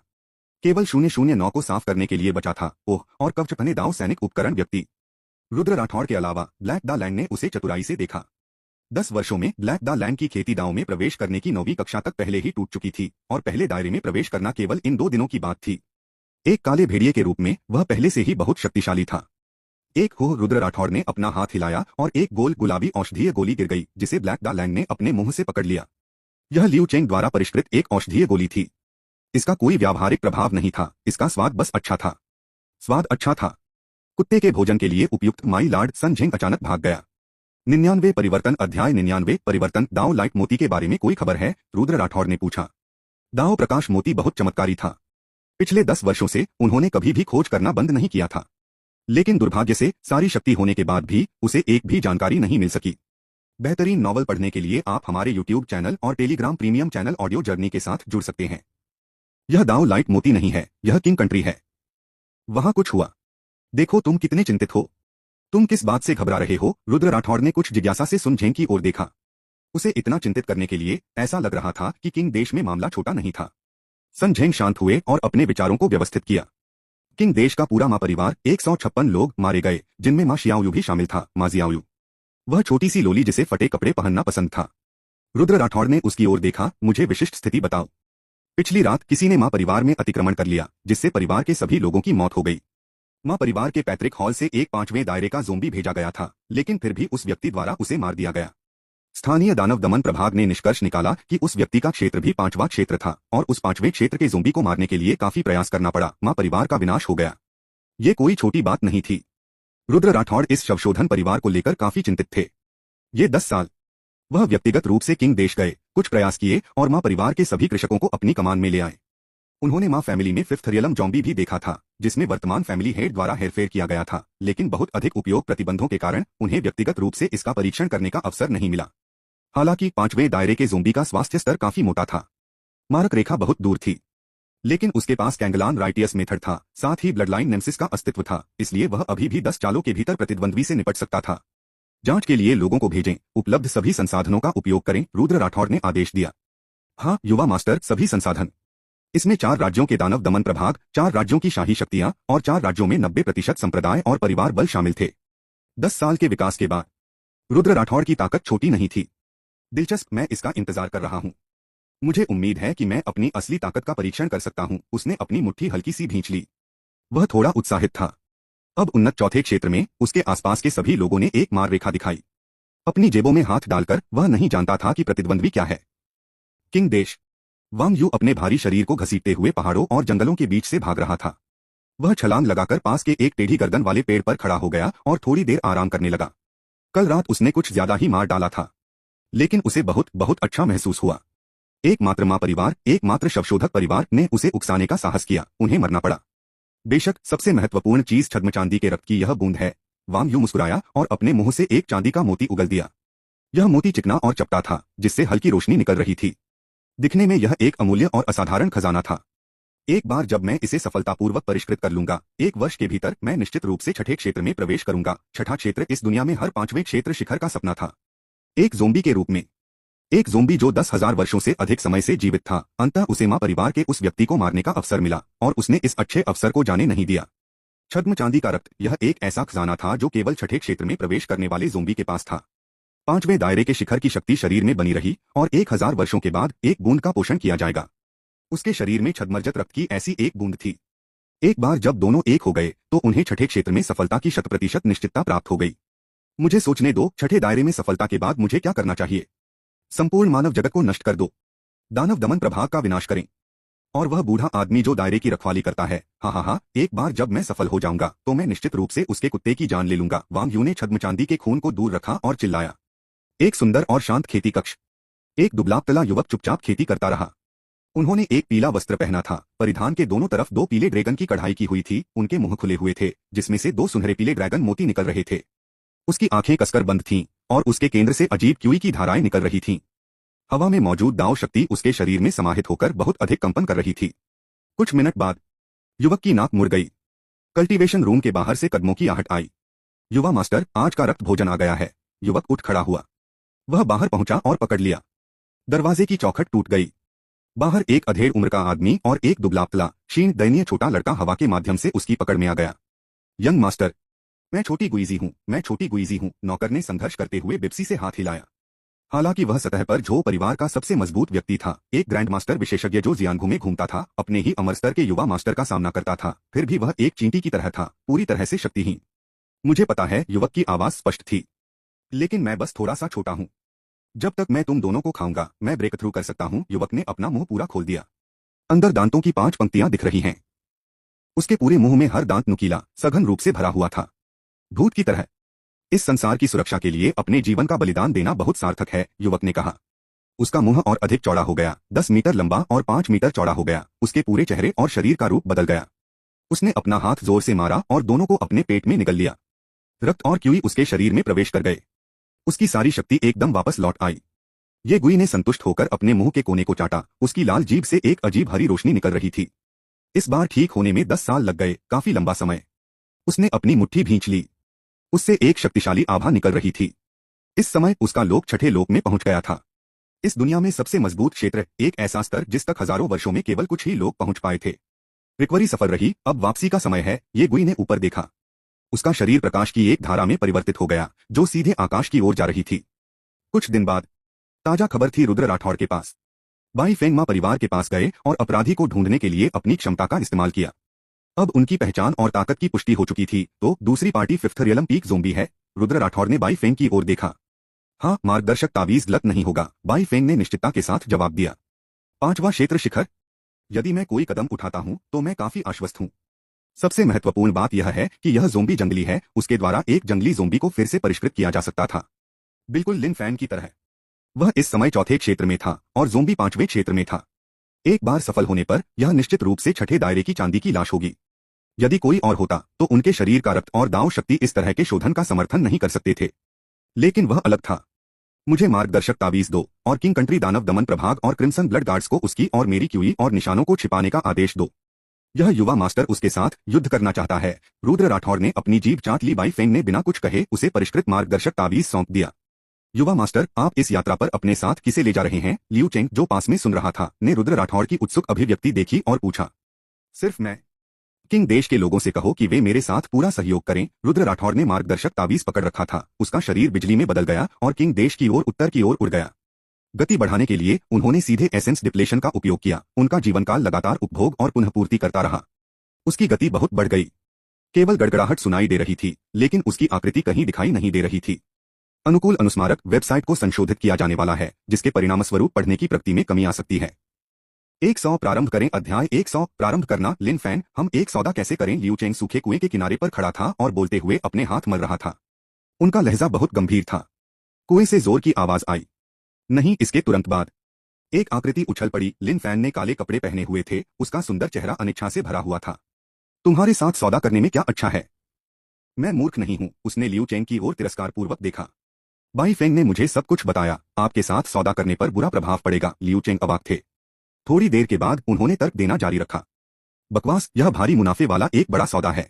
[SPEAKER 2] केवल 009 को साफ करने के लिए बचा था। ओह, और कवचपने दाव सैनिक उपकरण व्यक्ति। रुद्र राठौर के अलावा ब्लैक द लैंड ने उसे चतुराई से देखा। 10 वर्षों में ब्लैक द लैंड की खेती दांव में प्रवेश करने की 9वीं कक्षा तक पहले ही टूट चुकी थी और पहले दायरे में प्रवेश करना केवल इन 2 दिनों की बात थी। एक काले भेड़िए के रूप में वह पहले से ही बहुत शक्तिशाली था। एक हो रुद्र राठौर ने अपना हाथ हिलाया और एक गोल गुलाबी औषधीय गोली गिर गई, जिसे ब्लैक द लैंड ने अपने मुंह से पकड़ लिया। यह लियू चेंग द्वारा परिष्कृत एक औषधीय गोली थी। इसका कोई व्यावहारिक प्रभाव नहीं था, इसका स्वाद बस अच्छा था। स्वाद अच्छा था। कुत्ते के भोजन के लिए उपयुक्त माई लॉर्ड सन झेंग अचानक भाग गया। 99 परिवर्तन अध्याय 99 परिवर्तन दाओ लाइट मोती के बारे में कोई खबर है? रुद्र राठौर ने पूछा। दाओ प्रकाश मोती बहुत चमत्कारी था। पिछले 10 वर्षों से उन्होंने कभी भी खोज करना बंद नहीं किया था। लेकिन दुर्भाग्य से सारी शक्ति होने के बाद भी उसे एक भी जानकारी नहीं मिल सकी। बेहतरीन नॉवल पढ़ने के लिए आप हमारे यूट्यूब चैनल और Telegram premium channel audio journey के साथ जुड़ सकते हैं। यह दाव लाइट मोती नहीं है, यह किंग कंट्री है। वहां कुछ हुआ। देखो तुम कितने चिंतित हो। तुम किस बात से घबरा रहे हो? रुद्र राठौड़ ने कुछ जिज्ञासा से सुन झेंग की ओर देखा। उसे इतना चिंतित करने के लिए ऐसा लग रहा था कि किंग देश में मामला छोटा नहीं था। सन झेंग शांत हुए और अपने विचारों को व्यवस्थित किया। किंग देश का पूरा माँ परिवार 156 लोग मारे गए, जिनमें माँ शियाओयू भी शामिल था। माँ जियाओयू, वह छोटी सी लोली जिसे फटे कपड़े पहनना पसंद था। रुद्र राठौड़ ने उसकी ओर देखा। मुझे विशिष्ट स्थिति बताओ। पिछली रात किसी ने माँ परिवार में अतिक्रमण कर लिया, जिससे परिवार के सभी लोगों की मौत हो गई। माँ परिवार के पैतृक हॉल से एक 5वें दायरे का ज़ोंबी भेजा गया था, लेकिन फिर भी उस व्यक्ति द्वारा उसे मार दिया गया। स्थानीय दानव दमन प्रभाग ने निष्कर्ष निकाला कि उस व्यक्ति का क्षेत्र भी 5वां क्षेत्र था और उस 5वें क्षेत्र के ज़ोंबी को मारने के लिए काफी प्रयास करना पड़ा। माँ परिवार का विनाश हो गया। ये कोई छोटी बात नहीं थी। रुद्र राठौड़ इस शवशोधन परिवार को लेकर काफी चिंतित थे। ये 10 साल वह व्यक्तिगत रूप से किंग देश गए, कुछ प्रयास किए और माँ परिवार के सभी कृषकों को अपनी कमान में ले आए। उन्होंने माँ फैमिली में 5th रियलम जॉम्बी भी देखा था, जिसमें वर्तमान फैमिली हेड द्वारा हेरफेर किया गया था, लेकिन बहुत अधिक उपयोग प्रतिबंधों के कारण उन्हें व्यक्तिगत रूप से इसका परीक्षण करने का अवसर नहीं मिला। हालांकि 5वें दायरे के ज़ोंबी का स्वास्थ्य स्तर काफी मोटा था। मारक रेखा बहुत दूर थी, लेकिन उसके पास कैंगलान राइटियस मेथड था, साथ ही ब्लडलाइन नेमसिस का अस्तित्व था, इसलिए वह अभी भी 10 चालों के भीतर प्रतिद्वंद्वी से निपट सकता था। जांच के लिए लोगों को भेजें, उपलब्ध सभी संसाधनों का उपयोग करें, रुद्र राठौड़ ने आदेश दिया। हाँ युवा मास्टर, सभी संसाधन। इसमें 4 राज्यों के दानव दमन प्रभाग, 4 राज्यों की शाही शक्तियां और 4 राज्यों में 90% संप्रदाय और परिवार बल शामिल थे। 10 साल के विकास के बाद रुद्र राठौड़ की ताकत छोटी नहीं थी। दिलचस्प, मैं इसका इंतजार कर रहा हूं। मुझे उम्मीद है कि मैं अपनी असली ताकत का परीक्षण कर सकता हूं। उसने अपनी मुट्ठी हल्की सी भींच ली। वह थोड़ा उत्साहित था। अब उन्नत चौथे क्षेत्र में उसके आसपास के सभी लोगों ने एक मार रेखा दिखाई। अपनी जेबों में हाथ डालकर वह नहीं जानता था कि प्रतिद्वंद्वी क्या है। किंग देश। वांग यू अपने भारी शरीर को घसीटते हुए पहाड़ों और जंगलों के बीच से भाग रहा था। वह छलांग लगाकर पास के एक टेढ़ी गर्दन वाले पेड़ पर खड़ा हो गया और थोड़ी देर आराम करने लगा। कल रात उसने कुछ ज्यादा ही मार डाला था, लेकिन उसे बहुत बहुत अच्छा महसूस हुआ। एकमात्र माँ परिवार, एकमात्र शवशोधक परिवार ने उसे उकसाने का साहस किया। उन्हें मरना पड़ा। बेशक सबसे महत्वपूर्ण चीज छद्म चांदी के रक्त की यह बूंद है। वांग यू मुस्कुराया और अपने मुंह से एक चांदी का मोती उगल दिया। यह मोती चिकना और चपटा था, जिससे हल्की रोशनी निकल रही थी। दिखने में यह एक अमूल्य और असाधारण खजाना था। एक बार जब मैं इसे सफलतापूर्वक परिष्कृत कर लूंगा, 1 वर्ष के भीतर मैं निश्चित रूप से छठे क्षेत्र में प्रवेश करूंगा। छठा क्षेत्र इस दुनिया में हर 5वें क्षेत्र शिखर का सपना था। एक ज़ोंबी के रूप में, एक ज़ोंबी जो 10,000 वर्षों से अधिक समय से जीवित था। अंततः उसे माँ परिवार के उस व्यक्ति को मारने का अवसर मिला और उसने इस अच्छे अवसर को जाने नहीं दिया। छद्म चांदी का रक्त, यह एक ऐसा खजाना था जो केवल छठे क्षेत्र में प्रवेश करने वाले ज़ोंबी के पास था। 5वें दायरे के शिखर की शक्ति शरीर में बनी रही और 1000 वर्षों के बाद एक बूंद का पोषण किया जाएगा। उसके शरीर में छद्मर्जत रक्त की ऐसी एक बूंद थी। एक बार जब दोनों एक हो गए तो उन्हें छठे क्षेत्र में सफलता की 100% निश्चितता प्राप्त हो गई। मुझे सोचने दो, छठे दायरे में सफलता के बाद मुझे क्या करना चाहिए? संपूर्ण मानव जगत को नष्ट कर दो। दानव दमन प्रभाग का विनाश करें। और वह बूढ़ा आदमी जो दायरे की रखवाली करता है, हाँ, एक बार जब मैं सफल हो जाऊंगा तो मैं निश्चित रूप से उसके कुत्ते की जान ले लूंगा। वांग यू ने छद्म चांदी के खून को दूर रखा और चिल्लाया। एक सुंदर और शांत खेती कक्ष। एक दुबला-पतला युवक चुपचाप खेती करता रहा। उन्होंने एक पीला वस्त्र पहना था। परिधान के दोनों तरफ 2 पीले ड्रैगन की कढ़ाई की हुई थी। उनके मुंह खुले हुए थे, जिसमें से 2 सुनहरे पीले ड्रैगन मोती निकल रहे थे। उसकी आंखें कसकर बंद थीं और उसके केंद्र से अजीब क्यूई की धाराएं निकल रही थीं। हवा में मौजूद दाव शक्ति उसके शरीर में समाहित होकर बहुत अधिक कंपन कर रही थी। कुछ मिनट बाद युवक की नाक मुड़ गई। कल्टीवेशन रूम के बाहर से कदमों की आहट आई। युवा मास्टर, आज का रक्त भोजन आ गया है। युवक उठ खड़ा हुआ। वह बाहर पहुंचा और पकड़ लिया। दरवाजे की चौखट टूट गई। बाहर एक अधेड़ उम्र का आदमी और एक दुबला-पतला, क्षीण, दयनीय छोटा लड़का हवा के माध्यम से उसकी पकड़ में आ गया। यंग मास्टर, मैं छोटी गुइजी हूँ, नौकर ने संघर्ष करते हुए बिप्सी से हाथ हिलाया। हालांकि वह सतह पर झो परिवार का सबसे मजबूत व्यक्ति था, एक ग्रैंड मास्टर विशेषज्ञ जो जियानगू में घूमता था, अपने ही अमर स्तर के युवा मास्टर का सामना करता था, फिर भी वह एक चींटी की तरह था, पूरी तरह से शक्तिहीन। मुझे पता है, युवक की आवाज स्पष्ट थी, लेकिन मैं बस थोड़ा सा छोटा हूँ। जब तक मैं तुम दोनों को खाऊंगा, मैं ब्रेक थ्रू कर सकता हूँ। युवक ने अपना मुंह पूरा खोल दिया। अंदर दांतों की 5 पंक्तियां दिख रही हैं। उसके पूरे मुंह में हर दांत नुकीला, सघन रूप से भरा हुआ था, भूत की तरह। इस संसार की सुरक्षा के लिए अपने जीवन का बलिदान देना बहुत सार्थक है, युवक ने कहा। उसका मुंह और अधिक चौड़ा हो गया, 10 मीटर लंबा और 5 मीटर चौड़ा हो गया। उसके पूरे चेहरे और शरीर का रूप बदल गया। उसने अपना हाथ जोर से मारा और दोनों को अपने पेट में निगल लिया। रक्त और क्यूई उसके शरीर में प्रवेश कर गए। उसकी सारी शक्ति एकदम वापस लौट आई। ये गुई ने संतुष्ट होकर अपने मुंह के कोने को चाटा। उसकी लाल जीभ से एक अजीब हरी रोशनी निकल रही थी। इस बार ठीक होने में 10 साल लग गए, काफी लंबा समय। उसने अपनी मुट्ठी भींच ली। उससे एक शक्तिशाली आभा निकल रही थी। इस समय उसका लोक छठे लोक में पहुंच गया था। इस दुनिया में सबसे मजबूत क्षेत्र, एक ऐसा स्तर जिस तक हजारों वर्षों में केवल कुछ ही लोग पहुंच पाए थे। रिकवरी सफल रही, अब वापसी का समय है। ये गुई ने ऊपर देखा। उसका शरीर प्रकाश की एक धारा में परिवर्तित हो गया, जो सीधे आकाश की ओर जा रही थी। कुछ दिन बाद ताजा खबर थी रुद्र राठौड़ के पास। बाई फेंगमा परिवार के पास गए और अपराधी को ढूंढने के लिए अपनी क्षमता का इस्तेमाल किया। अब उनकी पहचान और ताकत की पुष्टि हो चुकी थी। तो दूसरी party fifth realm peak zombie है। रुद्र राठौड़ ने बाई फेंग की ओर देखा। हाँ, मार्गदर्शक तावीज गलत नहीं होगा, बाई फेंग ने निश्चितता के साथ जवाब दिया। 5वां क्षेत्र शिखर। यदि मैं कोई कदम उठाता हूँ तो मैं काफी आश्वस्त हूँ। सबसे महत्वपूर्ण बात यह है कि यह ज़ोंबी जंगली है। उसके द्वारा एक जंगली ज़ोंबी को फिर से परिष्कृत किया जा सकता था, बिल्कुल लिन फैन की तरह। वह इस समय चौथे क्षेत्र में था और ज़ोंबी 5वें क्षेत्र में था। एक बार सफल होने पर यह निश्चित रूप से छठे दायरे की चांदी की लाश होगी। यदि कोई और होता तो उनके शरीर का रक्त और दांव शक्ति इस तरह के शोधन का समर्थन नहीं कर सकते थे, लेकिन वह अलग था। मुझे मार्गदर्शक तावीज दो और किंग कंट्री दानव दमन प्रभाग और क्रिम्सन ब्लड गार्ड्स को उसकी और मेरी क्यूई और निशानों को छिपाने का आदेश दो। यह युवा मास्टर उसके साथ युद्ध करना चाहता है। रुद्र राठौड़ ने अपनी जीभ चाट ली। बाई फेंग ने बिना कुछ कहे उसे परिष्कृत मार्गदर्शक तावीज सौंप दिया। युवा मास्टर, आप इस यात्रा पर अपने साथ किसे ले जा रहे हैं? लियू चेंग, जो पास में सुन रहा था, ने रुद्र राठौड़ की उत्सुक अभिव्यक्ति देखी और पूछा। सिर्फ मैं? किंग देश के लोगों से कहो कि वे मेरे साथ पूरा सहयोग करें। रुद्र राठौड़ ने मार्गदर्शक तावीज पकड़ रखा था। उसका शरीर बिजली में बदल गया और किंग देश की ओर उत्तर की ओर उड़ गया। गति बढ़ाने के लिए उन्होंने सीधे एसेंस डिप्लेशन का उपयोग किया। उनका जीवनकाल लगातार उपभोग और पुनःपूर्ति करता रहा। उसकी गति बहुत बढ़ गई। केवल गड़गड़ाहट सुनाई दे रही थी, लेकिन उसकी आकृति कहीं दिखाई नहीं दे रही थी। अनुकूल अनुस्मारक वेबसाइट को संशोधित किया जाने वाला है, जिसके परिणामस्वरूप पढ़ने की प्रगति में कमी आ सकती है। 100 प्रारंभ करें। अध्याय 100 प्रारंभ करना। लिन फैन, हम एक सौदा कैसे करें? लियू चेंग सूखे कुएं के किनारे पर खड़ा था और बोलते हुए अपने हाथ मल रहा था। उनका लहजा बहुत गंभीर था। कुएं से जोर की आवाज आई। नहीं, इसके तुरंत बाद एक आकृति उछल पड़ी। लिन फैन ने काले कपड़े पहने हुए थे। उसका सुंदर चेहरा अनिच्छा से भरा हुआ था। तुम्हारे साथ सौदा करने में क्या अच्छा है? मैं मूर्ख नहीं हूं। उसने लियू चेंग की ओर तिरस्कारपूर्वक देखा। बाई फेंग ने मुझे सब कुछ बताया। आपके साथ सौदा करने पर बुरा प्रभाव पड़ेगा। लियू चेंग अवाक थे। थोड़ी देर के बाद उन्होंने तर्क देना जारी रखा। बकवास, यह भारी मुनाफे वाला एक बड़ा सौदा है।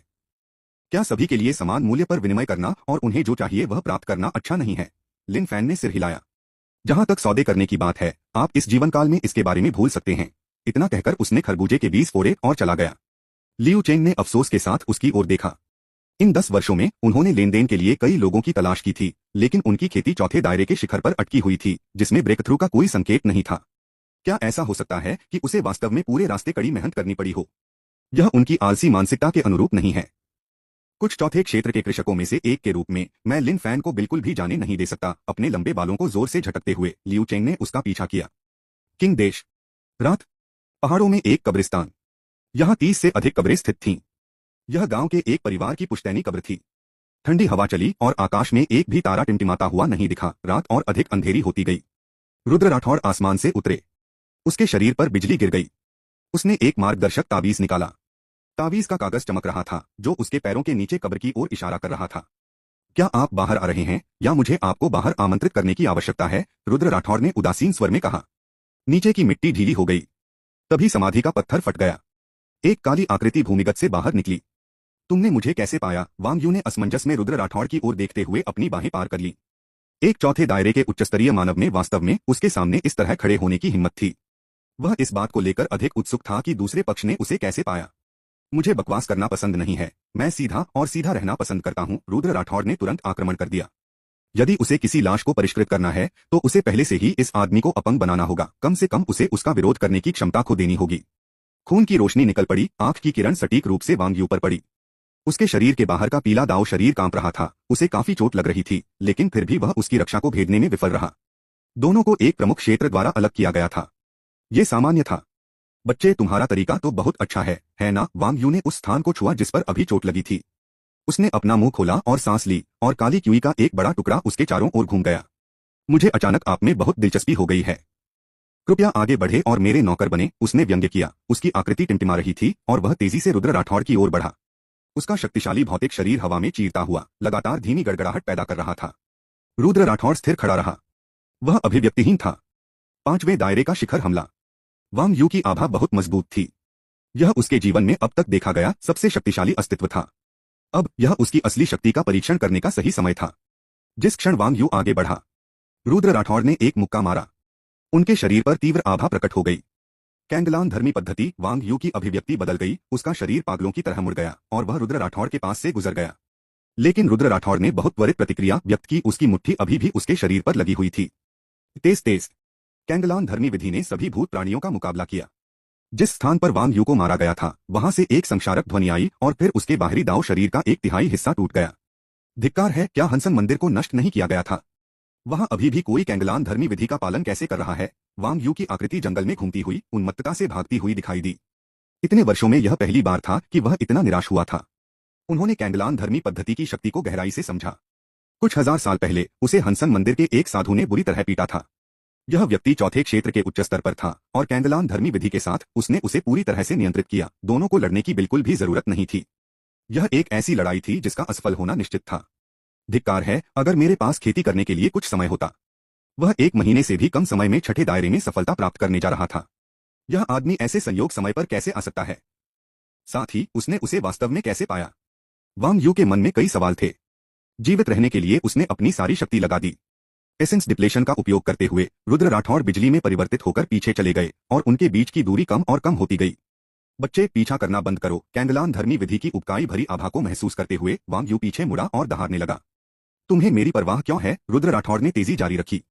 [SPEAKER 2] क्या सभी के लिए समान मूल्य पर विनिमय करना और उन्हें जो चाहिए वह प्राप्त करना अच्छा नहीं है? लिन फैन ने सिर हिलाया। जहां तक सौदे करने की बात है, आप इस जीवन काल में इसके बारे में भूल सकते हैं। इतना कहकर उसने खरबूजे के 20 फोड़े और चला गया। लियू चेंग ने अफसोस के साथ उसकी ओर देखा। इन 10 वर्षों में उन्होंने लेन देन के लिए कई लोगों की तलाश की थी, लेकिन उनकी खेती चौथे दायरे के शिखर पर अटकी हुई थी, जिसमें ब्रेकथ्रू का कोई संकेत नहीं था। क्या ऐसा हो सकता है कि उसे वास्तव में पूरे रास्ते कड़ी मेहनत करनी पड़ी हो? यह उनकी आलसी मानसिकता के अनुरूप नहीं है। कुछ चौथे क्षेत्र के कृषकों में से एक के रूप में मैं लिन फैन को बिल्कुल भी जाने नहीं दे सकता। अपने लंबे बालों को जोर से झटकते हुए लियू चेंग ने उसका पीछा किया। किंग देश। रात। पहाड़ों में एक कब्रिस्तान। यहाँ 30 से अधिक कब्रें स्थित थीं। यह गांव के एक परिवार की पुश्तैनी कब्र थी। ठंडी हवा चली और आकाश में एक भी तारा टिमटिमाता हुआ नहीं दिखा। रात और अधिक अंधेरी होती गई। रुद्र राठौड़ आसमान से उतरे। उसके शरीर पर बिजली गिर गई। उसने एक मार्गदर्शक तावीज निकाला। तावीज का कागज चमक रहा था, जो उसके पैरों के नीचे कब्र की ओर इशारा कर रहा था। क्या आप बाहर आ रहे हैं या मुझे आपको बाहर आमंत्रित करने की आवश्यकता है? रुद्र राठौड़ ने उदासीन स्वर में कहा। नीचे की मिट्टी ढीली हो गई। तभी समाधि का पत्थर फट गया। एक काली आकृति भूमिगत से बाहर निकली। तुमने मुझे कैसे पाया? वांग यू ने असमंजस में रुद्र राठौड़ की ओर देखते हुए अपनी बाहें पार कर ली। एक चौथे दायरे के उच्चस्तरीय मानव में वास्तव में उसके सामने इस तरह खड़े होने की हिम्मत थी। वह इस बात को लेकर अधिक उत्सुक था कि दूसरे पक्ष ने उसे कैसे पाया। मुझे बकवास करना पसंद नहीं है। मैं सीधा और सीधा रहना पसंद करता हूं। रुद्र राठौड़ ने तुरंत आक्रमण कर दिया। यदि उसे किसी लाश को परिष्कृत करना है तो उसे पहले से ही इस आदमी को अपंग बनाना होगा। कम से कम उसे उसका विरोध करने की क्षमता खो देनी होगी। खून की रोशनी निकल पड़ी। आंख की किरण सटीक रूप से वांग यू पर पड़ी। उसके शरीर के बाहर का पीला दाव शरीर कांप रहा था। उसे काफी चोट लग रही थी, लेकिन फिर भी वह उसकी रक्षा को भेदने में विफल रहा। दोनों को एक प्रमुख क्षेत्र द्वारा अलग किया गया था। ये सामान्य था। बच्चे, तुम्हारा तरीका तो बहुत अच्छा है ना? वांग यू ने उस स्थान को छुआ जिस पर अभी चोट लगी थी। उसने अपना मुंह खोला और सांस ली और काली क्यूई का एक बड़ा टुकड़ा उसके चारों ओर घूम गया। मुझे अचानक आप में बहुत दिलचस्पी हो गई है। कृपया आगे बढ़े और मेरे नौकर बने, उसने व्यंग्य किया। उसकी आकृति टिमटिमा रही थी और वह तेजी से रुद्र राठौड़ की ओर बढ़ा। उसका शक्तिशाली भौतिक शरीर हवा में चीरता हुआ लगातार धीमी गड़गड़ाहट पैदा कर रहा था। रुद्र राठौड़ स्थिर खड़ा रहा। वह अभिव्यक्तिहीन था। पांचवें दायरे का शिखर हमला। वांग यू की आभा बहुत मजबूत थी। यह उसके जीवन में अब तक देखा गया सबसे शक्तिशाली अस्तित्व था। अब यह उसकी असली शक्ति का परीक्षण करने का सही समय था। जिस क्षण वांग यू आगे बढ़ा, रुद्र राठौड़ ने एक मुक्का मारा। उनके शरीर पर तीव्र आभा प्रकट हो गई। कैंगलान धर्मी पद्धति वांग यू की अभिव्यक्ति बदल गई। उसका शरीर पागलों की तरह मुड़ गया और वह रुद्र राठौड़ के पास से गुजर गया। लेकिन रुद्र राठौड़ ने बहुत त्वरित प्रतिक्रिया व्यक्त की। उसकी मुट्ठी अभी भी उसके शरीर पर लगी हुई थी। तेज तेज कैंगलान धर्मी विधि ने सभी भूत प्राणियों का मुकाबला किया। जिस स्थान पर वांग यू को मारा गया था, वहां से एक संक्षारक ध्वनि आई और फिर उसके बाहरी दाव शरीर का 1/3 हिस्सा टूट गया। धिक्कार है, क्या हंसन मंदिर को नष्ट नहीं किया गया था? वहां अभी भी कोई कैंगलान धर्मी विधि का पालन कैसे कर रहा है? वांग यू की आकृति जंगल में घूमती हुई उन्मत्तता से भागती हुई दिखाई दी। इतने वर्षों में यह पहली बार था कि वह इतना निराश हुआ था। उन्होंने कैंगलान धर्मी पद्धति की शक्ति को गहराई से समझा। कुछ हजार साल पहले उसे हंसन मंदिर के एक साधु ने बुरी तरह पीटा था। यह व्यक्ति चौथे क्षेत्र के उच्च स्तर पर था और कैंगलान धर्मी विधि के साथ उसने उसे पूरी तरह से नियंत्रित किया। दोनों को लड़ने की बिल्कुल भी जरूरत नहीं थी। यह एक ऐसी लड़ाई थी जिसका असफल होना निश्चित था। धिक्कार है, अगर मेरे पास खेती करने के लिए कुछ समय होता। वह 1 महीने से भी कम समय में छठे दायरे में सफलता प्राप्त करने जा रहा था। यह आदमी ऐसे संयोग समय पर कैसे आ सकता है? साथ ही उसने उसे वास्तव में कैसे पाया? वांग यू के मन में कई सवाल थे। जीवित रहने के लिए उसने अपनी सारी शक्ति लगा दी। एसेंस डिप्लेशन का उपयोग करते हुए रुद्र राठौड़ बिजली में परिवर्तित होकर पीछे चले गए और उनके बीच की दूरी कम और कम होती गई। बच्चे, पीछा करना बंद करो। कैंगलान धर्मी विधि की उपकाई भरी आभा को महसूस करते हुए वांग यू पीछे मुड़ा और दहाड़ने लगा। तुम्हें मेरी परवाह क्यों है? रुद्र राठौड़ ने तेजी जारी रखी।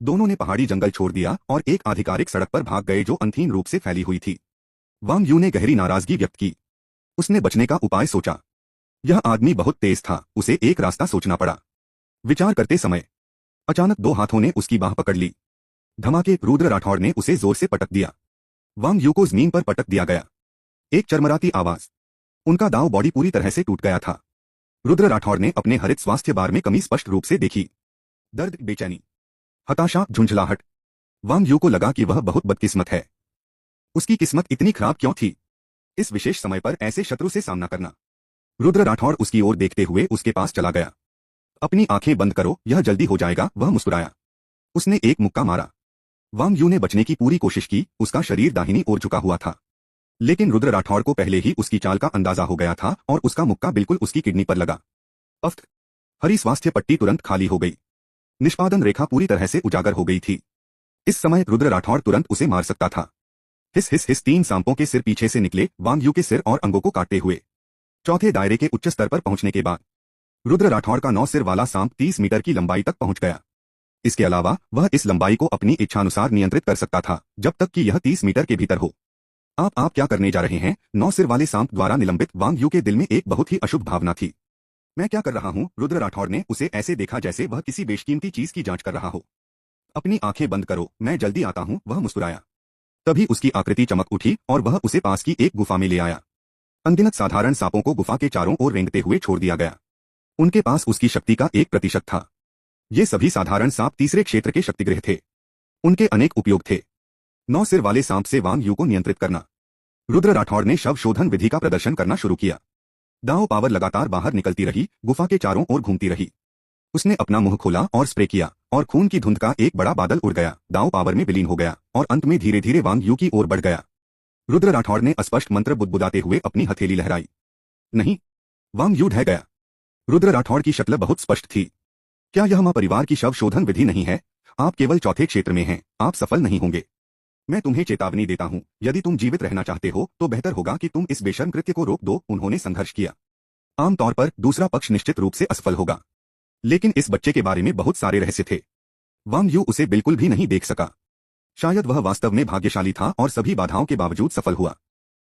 [SPEAKER 2] दोनों ने पहाड़ी जंगल छोड़ दिया और एक आधिकारिक सड़क पर भाग गए जो अंतहीन रूप से फैली हुई थी। वांग यू ने गहरी नाराजगी व्यक्त की। उसने बचने का उपाय सोचा। यह आदमी बहुत तेज था, उसे एक रास्ता सोचना पड़ा। विचार करते समय अचानक 2 हाथों ने उसकी बाह पकड़ ली। धमाके, रुद्र राठौड़ ने उसे जोर से पटक दिया। वांग यू को जमीन पर पटक दिया गया। एक चरमराती आवाज। उनका दांव बॉडी पूरी तरह से टूट गया था। रुद्र राठौड़ ने अपने हरित स्वास्थ्य बार में कमी स्पष्ट रूप से देखी। दर्द, बेचैनी, हताशा, झुंझलाहट। वांग यू को लगा कि वह बहुत बदकिस्मत है। उसकी किस्मत इतनी खराब क्यों थी? इस विशेष समय पर ऐसे शत्रु से सामना करना। रुद्र राठौड़ उसकी ओर देखते हुए उसके पास चला गया। अपनी आंखें बंद करो, यह जल्दी हो जाएगा। वह मुस्कुराया। उसने एक मुक्का मारा। वांग यू ने बचने की पूरी कोशिश की। उसका शरीर दाहिनी ओर झुका हुआ था। लेकिन रुद्र राठौड़ को पहले ही उसकी चाल का अंदाजा हो गया था और उसका मुक्का बिल्कुल उसकी किडनी पर लगा। अफ्त। हरी स्वास्थ्य पट्टी तुरंत खाली हो गई। निष्पादन रेखा पूरी तरह से उजागर हो गई थी। इस समय रुद्र राठौड़ तुरंत उसे मार सकता था। हिस हिस हिस 3 सांपों के सिर पीछे से निकले, वांग यू के सिर और अंगों को काटते हुए। चौथे दायरे के उच्च स्तर पर पहुंचने के बाद रुद्र राठौड़ का 9 सिर वाला सांप 30 मीटर की लंबाई तक पहुंच गया। इसके अलावा वह इस लंबाई को अपनी इच्छानुसार नियंत्रित कर सकता था जब तक कि यह 30 मीटर के भीतर हो। आप क्या करने जा रहे हैं? 9 सिर वाले सांप द्वारा निलंबित वांग यू के दिल में एक बहुत ही अशुभ भावना थी। मैं क्या कर रहा हूं? रुद्र राठौड़ ने उसे ऐसे देखा जैसे वह किसी बेशकीमती चीज की जांच कर रहा हो। अपनी आंखें बंद करो, मैं जल्दी आता हूं। वह मुस्कुराया। तभी उसकी आकृति चमक उठी और वह उसे पास की एक गुफा में ले आया। अनगिनत साधारण सांपों को गुफा के चारों ओर रेंगते हुए छोड़ दिया गया। उनके पास उसकी शक्ति का 1% था। ये सभी साधारण सांप तीसरे क्षेत्र के शक्तिगृह थे। उनके अनेक उपयोग थे। 9 सिर वाले सांप से वांग यू को नियंत्रित करना। रुद्र राठौड़ ने शव शोधन विधि का प्रदर्शन करना शुरू किया। दांव पावर लगातार बाहर निकलती रही, गुफा के चारों ओर घूमती रही। उसने अपना मुंह खोला और स्प्रे किया और खून की धुंध का एक बड़ा बादल उड़ गया। दांव पावर में विलीन हो गया और अंत में धीरे धीरे वांग यू की ओर बढ़ गया। रुद्र राठौड़ ने अस्पष्ट मंत्र बुदबुदाते हुए अपनी हथेली लहराई। नहीं, वांग यू ढह गया। रुद्र राठौड़ की शक्ल बहुत स्पष्ट थी। क्या यह मां परिवार की शव शोधन विधि नहीं है? आप केवल चौथे क्षेत्र में हैं, आप सफल नहीं होंगे। मैं तुम्हें चेतावनी देता हूं, यदि तुम जीवित रहना चाहते हो तो बेहतर होगा कि तुम इस बेशर्म कृत्य को रोक दो। उन्होंने संघर्ष किया। आमतौर पर दूसरा पक्ष निश्चित रूप से असफल होगा, लेकिन इस बच्चे के बारे में बहुत सारे रहस्य थे। वांग यू उसे बिल्कुल भी नहीं देख सका। शायद वह वास्तव में भाग्यशाली था और सभी बाधाओं के बावजूद सफल हुआ।